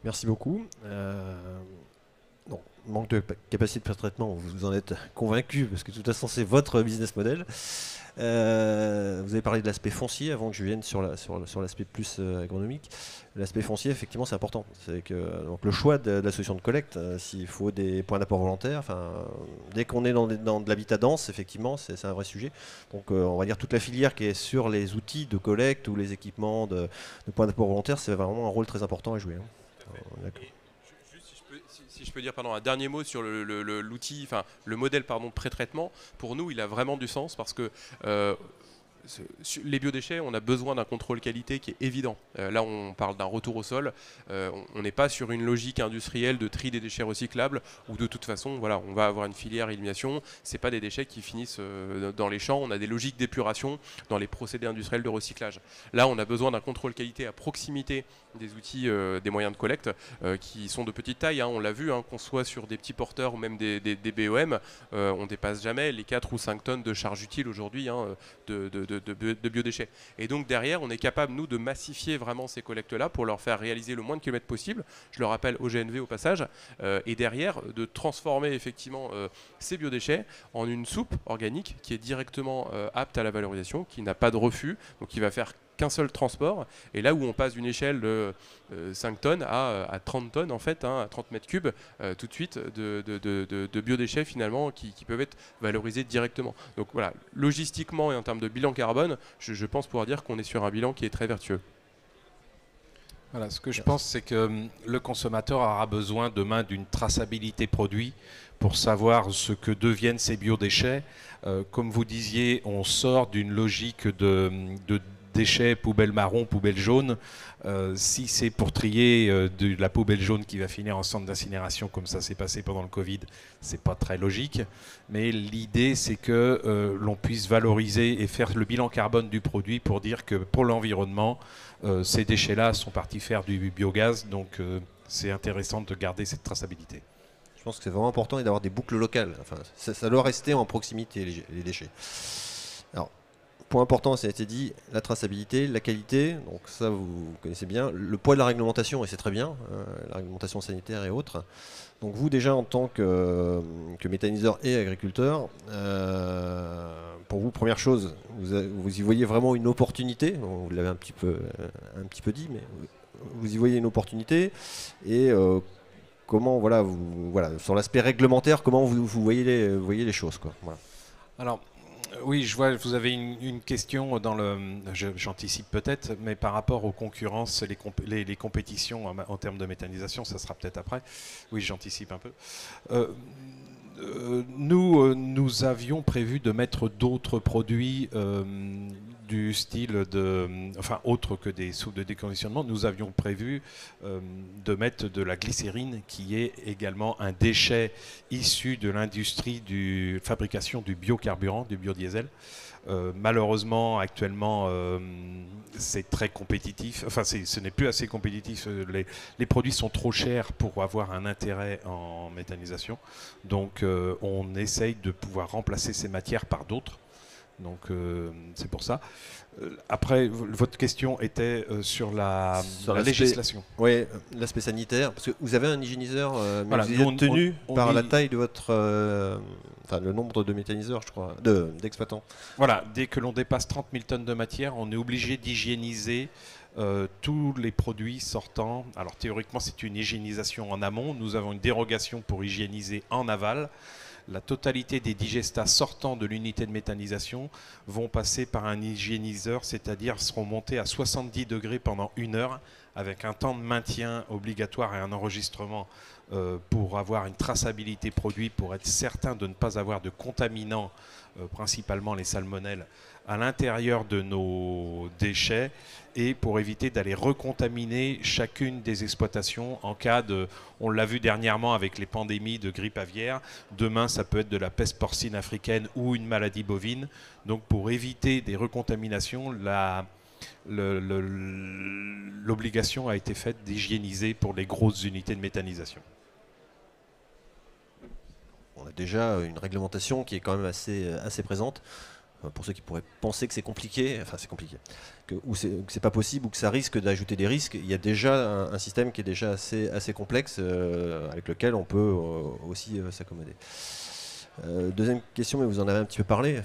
Merci beaucoup. Non, manque de capacité de traitement, vous en êtes convaincu, parce que de toute façon c'est votre business model. Vous avez parlé de l'aspect foncier avant que je vienne sur l'aspect plus agronomique. L'aspect foncier, effectivement, c'est important. C'est que donc, le choix de la solution de collecte, s'il faut des points d'apport volontaires, dès qu'on est dans de l'habitat dense, effectivement, c'est un vrai sujet. Donc on va dire toute la filière qui est sur les outils de collecte ou les équipements de points d'apport volontaires, c'est vraiment un rôle très important à jouer. D'accord. Si je peux dire un dernier mot sur l'outil, enfin le modèle de pré-traitement, pour nous il a vraiment du sens parce que les biodéchets, on a besoin d'un contrôle qualité qui est évident. Là, on parle d'un retour au sol. On n'est pas sur une logique industrielle de tri des déchets recyclables où de toute façon, voilà, on va avoir une filière élimination. C'est pas des déchets qui finissent dans les champs. On a des logiques d'épuration dans les procédés industriels de recyclage. Là, on a besoin d'un contrôle qualité à proximité des outils, des moyens de collecte qui sont de petite taille. On l'a vu, qu'on soit sur des petits porteurs ou même des BOM, on dépasse jamais les 4 ou 5 tonnes de charge utile aujourd'hui de biodéchets. Et donc derrière, on est capable, nous, de massifier vraiment ces collectes-là pour leur faire réaliser le moins de kilomètres possible. Je le rappelle au GNV au passage. Et derrière, de transformer effectivement ces biodéchets en une soupe organique qui est directement apte à la valorisation, qui n'a pas de refus, donc qui va faire qu'un seul transport, et là où on passe d'une échelle de 5 tonnes à 30 tonnes en fait, à 30 mètres cubes tout de suite de biodéchets finalement qui peuvent être valorisés directement. Donc voilà, logistiquement et en termes de bilan carbone, je pense pouvoir dire qu'on est sur un bilan qui est très vertueux. Voilà, ce que je pense, c'est que le consommateur aura besoin demain d'une traçabilité produit pour savoir ce que deviennent ces biodéchets. Comme vous disiez, on sort d'une logique de déchets, poubelle marron, poubelle jaune. Si c'est pour trier de la poubelle jaune qui va finir en centre d'incinération comme ça s'est passé pendant le Covid, c'est pas très logique. Mais l'idée, c'est que l'on puisse valoriser et faire le bilan carbone du produit pour dire que pour l'environnement, ces déchets-là sont partis faire du biogaz. Donc c'est intéressant de garder cette traçabilité. Je pense que c'est vraiment important d'avoir des boucles locales. Enfin, ça doit rester en proximité, les déchets. Alors, point important, ça a été dit, la traçabilité, la qualité, donc ça vous connaissez bien, le poids de la réglementation, et c'est très bien, la réglementation sanitaire et autres. Donc vous déjà en tant que méthaniseur et agriculteur, pour vous, première chose, vous y voyez vraiment une opportunité, vous l'avez un petit peu dit, mais vous y voyez une opportunité, et comment, sur l'aspect réglementaire, comment vous voyez les choses, quoi. Voilà. Alors, oui, je vois, vous avez une question j'anticipe peut-être, mais par rapport aux concurrences, les compétitions en termes de méthanisation, ça sera peut-être après. Oui, j'anticipe un peu. Nous avions prévu de mettre d'autres produits du style autre que des soupes de déconditionnement. Nous avions prévu de mettre de la glycérine, qui est également un déchet issu de l'industrie de fabrication du biocarburant, du biodiesel. Malheureusement, actuellement, c'est très compétitif. Enfin, ce n'est plus assez compétitif. Les produits sont trop chers pour avoir un intérêt en méthanisation. Donc, on essaye de pouvoir remplacer ces matières par d'autres. Donc, c'est pour ça. Après, votre question était sur la législation. Oui, l'aspect sanitaire. Parce que vous avez un hygiéniseur, mais voilà, vous êtes tenu par la taille de votre... le nombre de méthaniseurs, je crois, d'exploitants. Voilà, dès que l'on dépasse 30 000 tonnes de matière, on est obligé d'hygiéniser tous les produits sortant. Alors, théoriquement, c'est une hygiénisation en amont. Nous avons une dérogation pour hygiéniser en aval. La totalité des digestats sortant de l'unité de méthanisation vont passer par un hygiéniseur, c'est-à-dire seront montés à 70 degrés pendant 1 heure avec un temps de maintien obligatoire et un enregistrement pour avoir une traçabilité produit, pour être certain de ne pas avoir de contaminants, principalement les salmonelles, à l'intérieur de nos déchets, et pour éviter d'aller recontaminer chacune des exploitations en cas de, on l'a vu dernièrement avec les pandémies de grippe aviaire, demain ça peut être de la peste porcine africaine ou une maladie bovine. Donc pour éviter des recontaminations, l'obligation a été faite d'hygiéniser pour les grosses unités de méthanisation. On a déjà une réglementation qui est quand même assez présente. Pour ceux qui pourraient penser que c'est compliqué, enfin c'est compliqué, ou que c'est pas possible ou que ça risque d'ajouter des risques, il y a déjà un système qui est déjà assez complexe avec lequel on peut aussi s'accommoder. Deuxième question, mais vous en avez un petit peu parlé,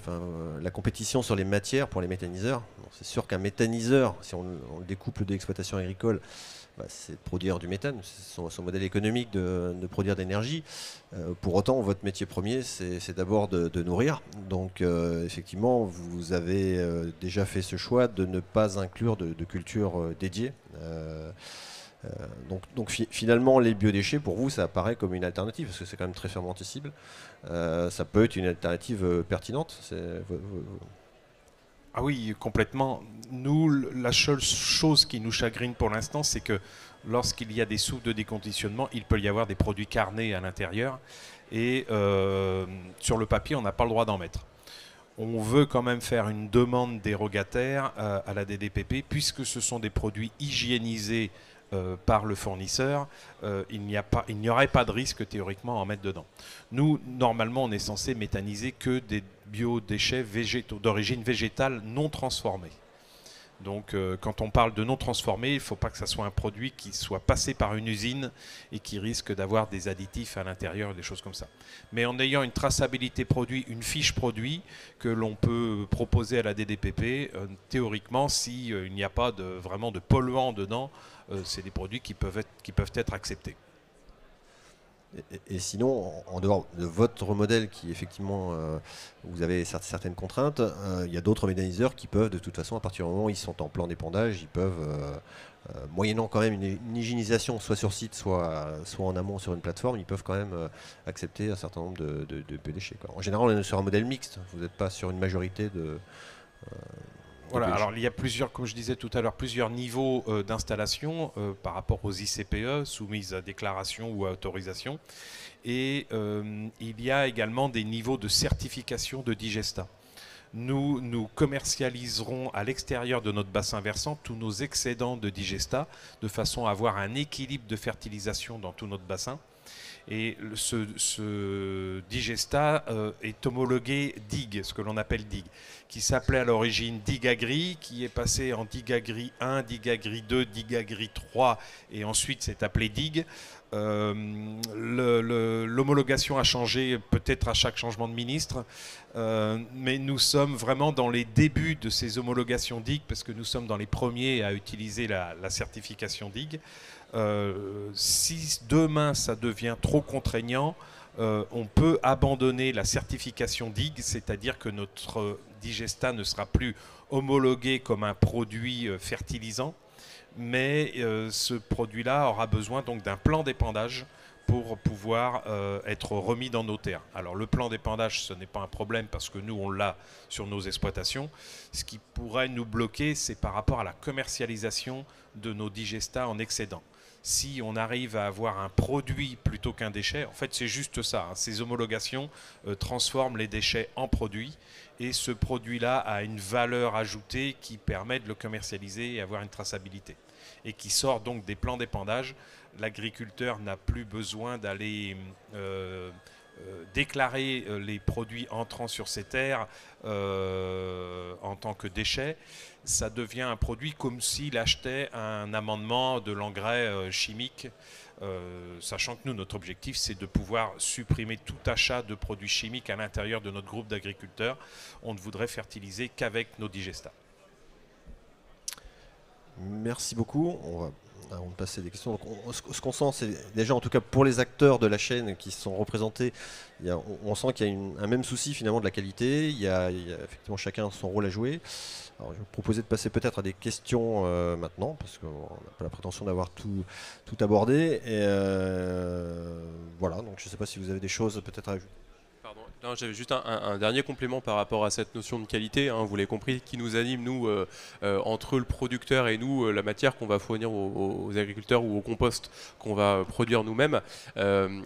la compétition sur les matières pour les méthaniseurs. C'est sûr qu'un méthaniseur, si on le découple de l'exploitation agricole, c'est de produire du méthane, c'est son modèle économique de produire de l'énergie. Pour autant, votre métier premier, c'est d'abord de nourrir. Donc, effectivement, vous avez déjà fait ce choix de ne pas inclure de culture dédiée. Donc finalement, les biodéchets, pour vous, ça apparaît comme une alternative, parce que c'est quand même très fermentescible. Ça peut être une alternative pertinente. Ah oui, complètement. Nous, la seule chose qui nous chagrine pour l'instant, c'est que lorsqu'il y a des soufres de déconditionnement, il peut y avoir des produits carnés à l'intérieur. Et sur le papier, on n'a pas le droit d'en mettre. On veut quand même faire une demande dérogataire à la DDPP, puisque ce sont des produits hygiénisés par le fournisseur, il n'y aurait pas de risque théoriquement à en mettre dedans. Nous, normalement, on est censé méthaniser que des biodéchets végétaux, d'origine végétale non transformés. Donc quand on parle de non transformé, il ne faut pas que ça soit un produit qui soit passé par une usine et qui risque d'avoir des additifs à l'intérieur, des choses comme ça. Mais en ayant une traçabilité produit, une fiche produit que l'on peut proposer à la DDPP, théoriquement, s'il n'y a pas vraiment de polluants dedans, c'est des produits qui peuvent être acceptés. Et sinon, en dehors de votre modèle qui effectivement, vous avez certaines contraintes, il y a d'autres méthaniseurs qui peuvent de toute façon, à partir du moment où ils sont en plan d'épandage, ils peuvent, moyennant quand même une hygiénisation soit sur site, soit en amont sur une plateforme, ils peuvent quand même accepter un certain nombre de biodéchets. En général, on est sur un modèle mixte, vous n'êtes pas sur une majorité de... Voilà, alors il y a plusieurs, comme je disais tout à l'heure, plusieurs niveaux d'installation par rapport aux ICPE soumises à déclaration ou à autorisation. Et il y a également des niveaux de certification de Digesta. Nous commercialiserons à l'extérieur de notre bassin versant tous nos excédents de Digesta de façon à avoir un équilibre de fertilisation dans tout notre bassin. Et ce Digesta est homologué DIG, ce que l'on appelle DIG, qui s'appelait à l'origine Digagri, qui est passé en Digagri 1, Digagri 2, Digagri 3, et ensuite c'est appelé DIG. L'homologation a changé peut-être à chaque changement de ministre, mais nous sommes vraiment dans les débuts de ces homologations DIG, parce que nous sommes dans les premiers à utiliser la certification DIG. Si demain ça devient trop contraignant, on peut abandonner la certification DIG, c'est-à-dire que notre Digesta ne sera plus homologué comme un produit fertilisant, mais ce produit-là aura besoin donc d'un plan d'épandage pour pouvoir être remis dans nos terres. Alors le plan d'épandage, ce n'est pas un problème parce que nous, on l'a sur nos exploitations. Ce qui pourrait nous bloquer, c'est par rapport à la commercialisation de nos Digesta en excédent. Si on arrive à avoir un produit plutôt qu'un déchet, en fait c'est juste ça, hein, ces homologations transforment les déchets en produits et ce produit-là a une valeur ajoutée qui permet de le commercialiser et avoir une traçabilité et qui sort donc des plans d'épandage. L'agriculteur n'a plus besoin d'aller déclarer les produits entrant sur ses terres en tant que déchets. Ça devient un produit comme s'il achetait un amendement de l'engrais chimique, sachant que nous, notre objectif, c'est de pouvoir supprimer tout achat de produits chimiques à l'intérieur de notre groupe d'agriculteurs. On ne voudrait fertiliser qu'avec nos Digesta. Merci beaucoup. avant de passer des questions. Donc ce qu'on sent, c'est déjà, en tout cas pour les acteurs de la chaîne qui sont représentés, on sent qu'il y a un même souci finalement de la qualité. Il y a effectivement chacun son rôle à jouer. Alors, je vais vous proposer de passer peut-être à des questions maintenant, parce qu'on n'a pas la prétention d'avoir tout abordé. Et voilà, donc je ne sais pas si vous avez des choses peut-être à ajouter. Pardon. Non, j'avais juste un dernier complément par rapport à cette notion de qualité, hein, vous l'avez compris, qui nous anime, nous, entre le producteur et nous, la matière qu'on va fournir aux agriculteurs ou au compost qu'on va produire nous-mêmes.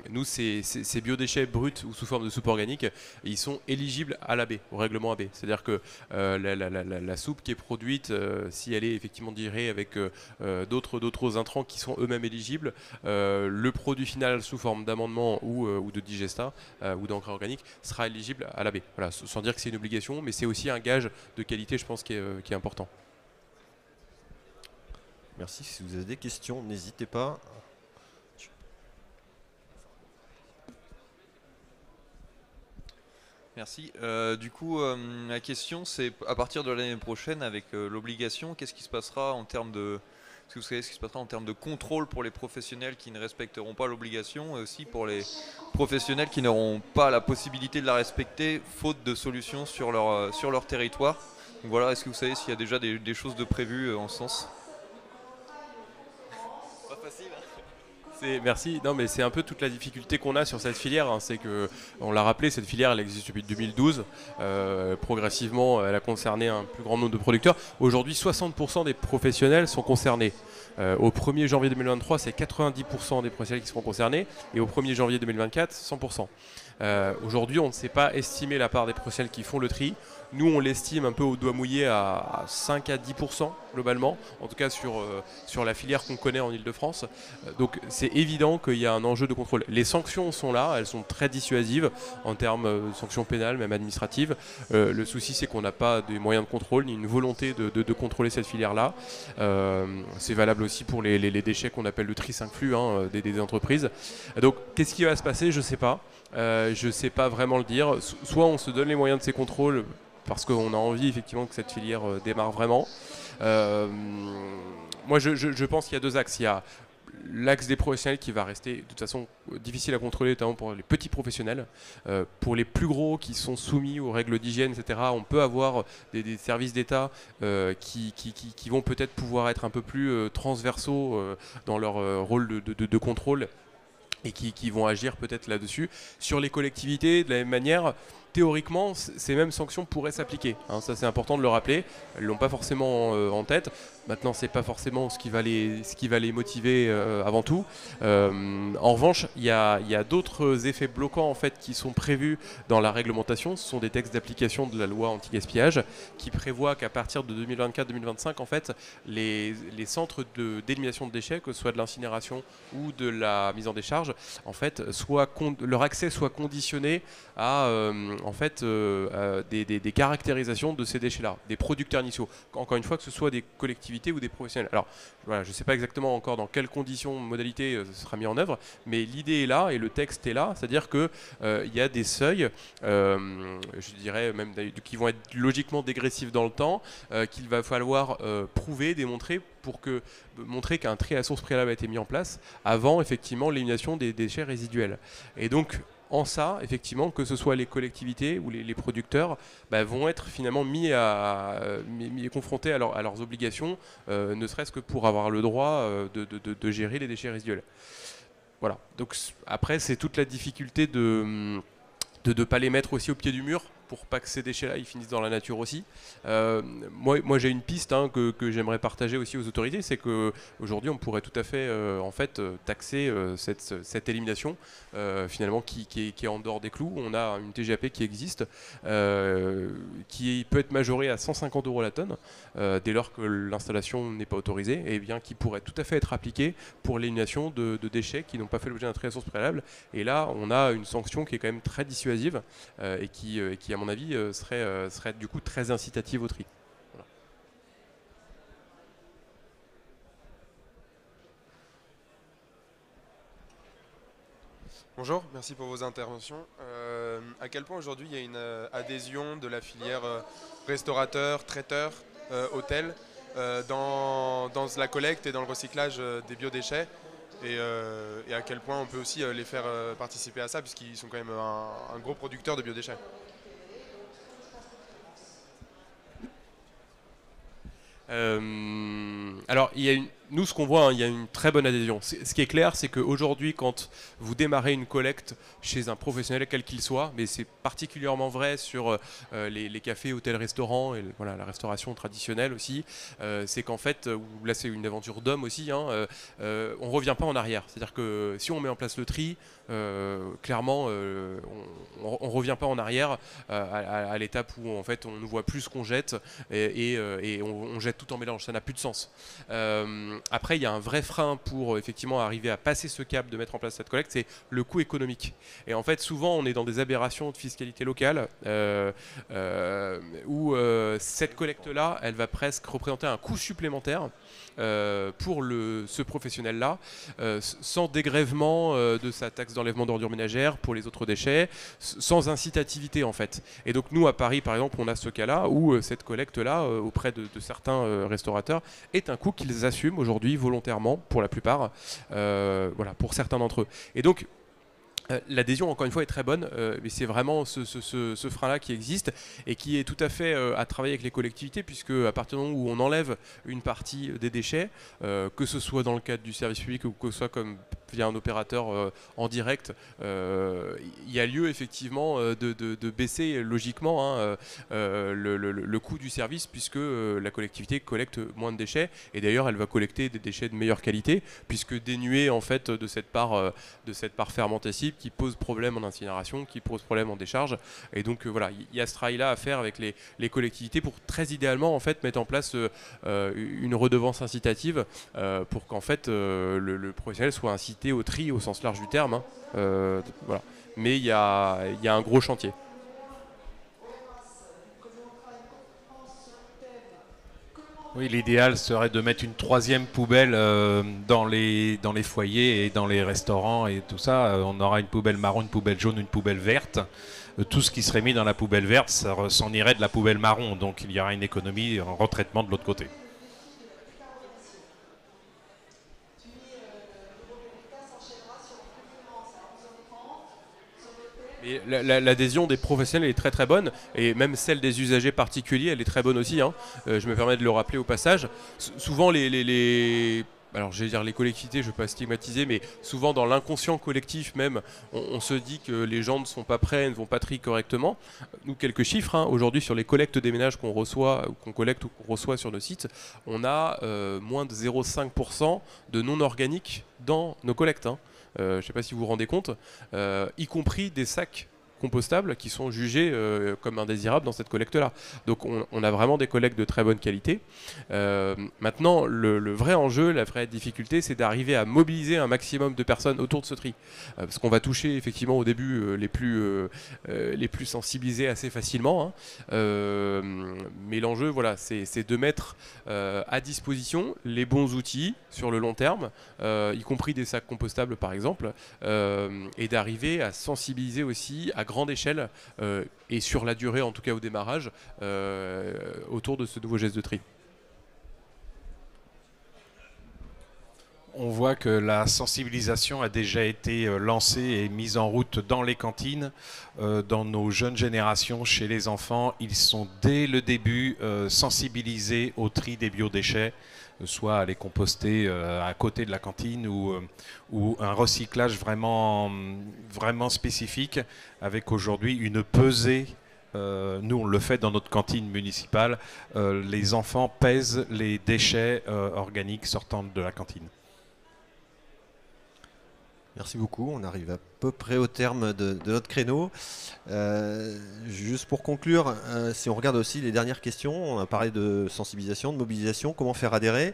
Nous, ces biodéchets bruts ou sous forme de soupe organique, ils sont éligibles à l'AB, au règlement AB. C'est-à-dire que la soupe qui est produite, si elle est effectivement digérée avec d'autres intrants qui sont eux-mêmes éligibles, le produit final sous forme d'amendement ou de digesta ou d'engrais organique sera éligible à l'AB. Voilà, sans dire que c'est une obligation, mais c'est aussi un gage de qualité, je pense, qui est important. Merci. Si vous avez des questions, n'hésitez pas. Merci. Du coup, la question, c'est à partir de l'année prochaine, avec l'obligation, qu'est-ce qui se passera en termes de... Est-ce que vous savez ce qui se passera en termes de contrôle pour les professionnels qui ne respecteront pas l'obligation et aussi pour les professionnels qui n'auront pas la possibilité de la respecter faute de solutions sur leur territoire? Donc voilà, est-ce que vous savez s'il y a déjà des choses de prévues en ce sens? Pas facile, hein. Merci. Non, mais c'est un peu toute la difficulté qu'on a sur cette filière. Hein. C'est que, on l'a rappelé, cette filière, elle existe depuis 2012. Progressivement, elle a concerné un plus grand nombre de producteurs. Aujourd'hui, 60% des professionnels sont concernés. Au 1er janvier 2023, c'est 90% des professionnels qui seront concernés. Et au 1er janvier 2024, 100%. Aujourd'hui, on ne sait pas estimer la part des professionnels qui font le tri. Nous, on l'estime un peu au doigt mouillé à 5 à 10% globalement, en tout cas sur la filière qu'on connaît en Ile-de-France. Donc c'est évident qu'il y a un enjeu de contrôle. Les sanctions sont là, elles sont très dissuasives en termes de sanctions pénales, même administratives. Le souci, c'est qu'on n'a pas des moyens de contrôle, ni une volonté de contrôler cette filière-là. C'est valable aussi pour les déchets qu'on appelle le tri 5 flux hein, des entreprises. Donc qu'est-ce qui va se passer? Je ne sais pas. Je ne sais pas vraiment le dire. Soit on se donne les moyens de ces contrôles parce qu'on a envie effectivement que cette filière démarre vraiment. Moi je pense qu'il y a deux axes. Il y a l'axe des professionnels qui va rester de toute façon difficile à contrôler, notamment pour les petits professionnels. Pour les plus gros qui sont soumis aux règles d'hygiène, etc., on peut avoir des services d'État qui vont peut-être pouvoir être un peu plus transversaux dans leur rôle de contrôle et qui vont agir peut-être là-dessus. Sur les collectivités, de la même manière, théoriquement, ces mêmes sanctions pourraient s'appliquer. Hein, ça, c'est important de le rappeler. Elles ne l'ont pas forcément en tête. Maintenant, ce n'est pas forcément ce qui va les motiver avant tout. En revanche, il y a d'autres effets bloquants en fait, qui sont prévus dans la réglementation. Ce sont des textes d'application de la loi anti-gaspillage qui prévoient qu'à partir de 2024-2025, en fait, les centres d'élimination de déchets, que ce soit de l'incinération ou de la mise en décharge, en fait, leur accès soit conditionné à des caractérisations de ces déchets-là, des producteurs initiaux. Encore une fois, que ce soit des collectivités ou des professionnels. Alors, voilà, je ne sais pas exactement encore dans quelles conditions, modalités ce sera mis en œuvre, mais l'idée est là et le texte est là, c'est-à-dire qu'il y a des seuils, je dirais même qui vont être logiquement dégressifs dans le temps, qu'il va falloir prouver, démontrer pour montrer qu'un tri à source préalable a été mis en place avant effectivement l'élimination des déchets résiduels. Et donc, en ça, effectivement, que ce soit les collectivités ou les producteurs vont être finalement confrontés à leurs obligations, ne serait-ce que pour avoir le droit de gérer les déchets résiduels. Voilà. Donc après, c'est toute la difficulté de ne pas les mettre aussi au pied du mur pour pas que ces déchets-là ils finissent dans la nature aussi. Moi j'ai une piste que j'aimerais partager aussi aux autorités, c'est qu'aujourd'hui on pourrait tout à fait taxer cette élimination finalement qui est en dehors des clous. On a une TGAP qui existe, qui peut être majorée à 150 € la tonne dès lors que l'installation n'est pas autorisée, et bien qui pourrait tout à fait être appliquée pour l'élimination de déchets qui n'ont pas fait l'objet d'un tri à source préalable. Et là on a une sanction qui est quand même très dissuasive et qui à mon avis serait du coup très incitative au tri. Voilà. Bonjour, merci pour vos interventions. À quel point aujourd'hui il y a une adhésion de la filière restaurateur, traiteur, hôtel dans la collecte et dans le recyclage des biodéchets et à quel point on peut aussi les faire participer à ça puisqu'ils sont quand même un gros producteur de biodéchets. Alors, nous, ce qu'on voit, hein, il y a une très bonne adhésion. Ce qui est clair, c'est qu'aujourd'hui, quand vous démarrez une collecte chez un professionnel, quel qu'il soit, mais c'est particulièrement vrai sur les cafés, hôtels, restaurants, et voilà, la restauration traditionnelle aussi, c'est qu'en fait, là c'est une aventure d'homme aussi, hein, on ne revient pas en arrière. C'est-à-dire que si on met en place le tri, clairement, on ne revient pas en arrière à l'étape où en fait, on ne voit plus ce qu'on jette et on jette tout en mélange. Ça n'a plus de sens. Après, il y a un vrai frein pour effectivement arriver à passer ce cap de mettre en place cette collecte, c'est le coût économique. Et en fait, souvent, on est dans des aberrations de fiscalité locale où cette collecte-là, elle va presque représenter un coût supplémentaire pour ce professionnel-là, sans dégrèvement de sa taxe d'enlèvement d'ordures ménagères pour les autres déchets, sans incitativité en fait. Et donc nous, à Paris, par exemple, on a ce cas-là où cette collecte-là, auprès de certains restaurateurs, est un coût qu'ils assument aujourd'hui volontairement, pour la plupart, voilà, pour certains d'entre eux. Et donc, l'adhésion, encore une fois, est très bonne, mais c'est vraiment ce frein-là qui existe et qui est tout à fait à travailler avec les collectivités, puisque à partir du moment où on enlève une partie des déchets, que ce soit dans le cadre du service public ou que ce soit comme via un opérateur en direct, il y a lieu effectivement de baisser logiquement hein, le coût du service, puisque la collectivité collecte moins de déchets, et d'ailleurs elle va collecter des déchets de meilleure qualité, puisque dénués en fait de cette part fermentescible qui pose problème en incinération, qui pose problème en décharge. Et donc voilà, il y a ce travail-là à faire avec les collectivités pour très idéalement en fait mettre en place une redevance incitative pour qu'en fait le professionnel soit incité au tri au sens large du terme. Hein. Voilà. Mais il y a un gros chantier. Oui, l'idéal serait de mettre une troisième poubelle dans les foyers et dans les restaurants et tout ça. On aura une poubelle marron, une poubelle jaune, une poubelle verte. Tout ce qui serait mis dans la poubelle verte, ça s'en irait de la poubelle marron. Donc il y aura une économie en retraitement de l'autre côté. L'adhésion des professionnels est très très bonne, et même celle des usagers particuliers, elle est très bonne aussi. Hein. Je me permets de le rappeler au passage. Souvent alors je vais dire les collectivités, je ne veux pas stigmatiser, mais souvent dans l'inconscient collectif même, on se dit que les gens ne sont pas prêts, ne vont pas trier correctement. Nous, quelques chiffres, hein. Aujourd'hui sur les collectes des ménages qu'on reçoit, ou qu'on collecte ou qu'on reçoit sur nos sites, on a moins de 0,5% de non organiques dans nos collectes. Hein. Je ne sais pas si vous vous rendez compte, y compris des sacs compostables qui sont jugés comme indésirables dans cette collecte-là. Donc on a vraiment des collectes de très bonne qualité. Maintenant, le vrai enjeu, la vraie difficulté, c'est d'arriver à mobiliser un maximum de personnes autour de ce tri. Parce qu'on va toucher effectivement au début les plus sensibilisés assez facilement. Hein. Mais l'enjeu, voilà, c'est de mettre à disposition les bons outils sur le long terme, y compris des sacs compostables par exemple, et d'arriver à sensibiliser aussi à grande échelle et sur la durée, en tout cas au démarrage, autour de ce nouveau geste de tri. On voit que la sensibilisation a déjà été lancée et mise en route dans les cantines, dans nos jeunes générations, chez les enfants. Ils sont dès le début sensibilisés au tri des biodéchets, soit à les composter à côté de la cantine ou un recyclage vraiment spécifique, avec aujourd'hui une pesée. Nous, on le fait dans notre cantine municipale. Les enfants pèsent les déchets organiques sortant de la cantine. Merci beaucoup, on arrive à peu près au terme de notre créneau. Juste pour conclure, si on regarde aussi les dernières questions, on a parlé de sensibilisation, de mobilisation, comment faire adhérer.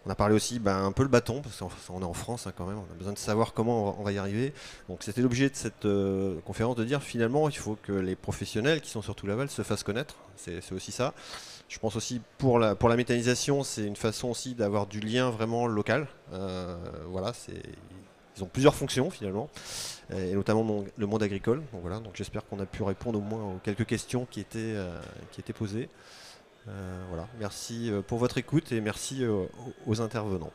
On a parlé aussi un peu le bâton, parce qu'on est en France hein, quand même, on a besoin de savoir comment on va y arriver. Donc c'était l'objet de cette conférence de dire finalement il faut que les professionnels qui sont sur tout Laval se fassent connaître, c'est aussi ça. Je pense aussi pour la méthanisation, c'est une façon aussi d'avoir du lien vraiment local. Voilà, ils ont plusieurs fonctions finalement, et notamment le monde agricole. Donc voilà, donc j'espère qu'on a pu répondre au moins aux quelques questions qui étaient posées. Voilà. Merci pour votre écoute et merci aux intervenants.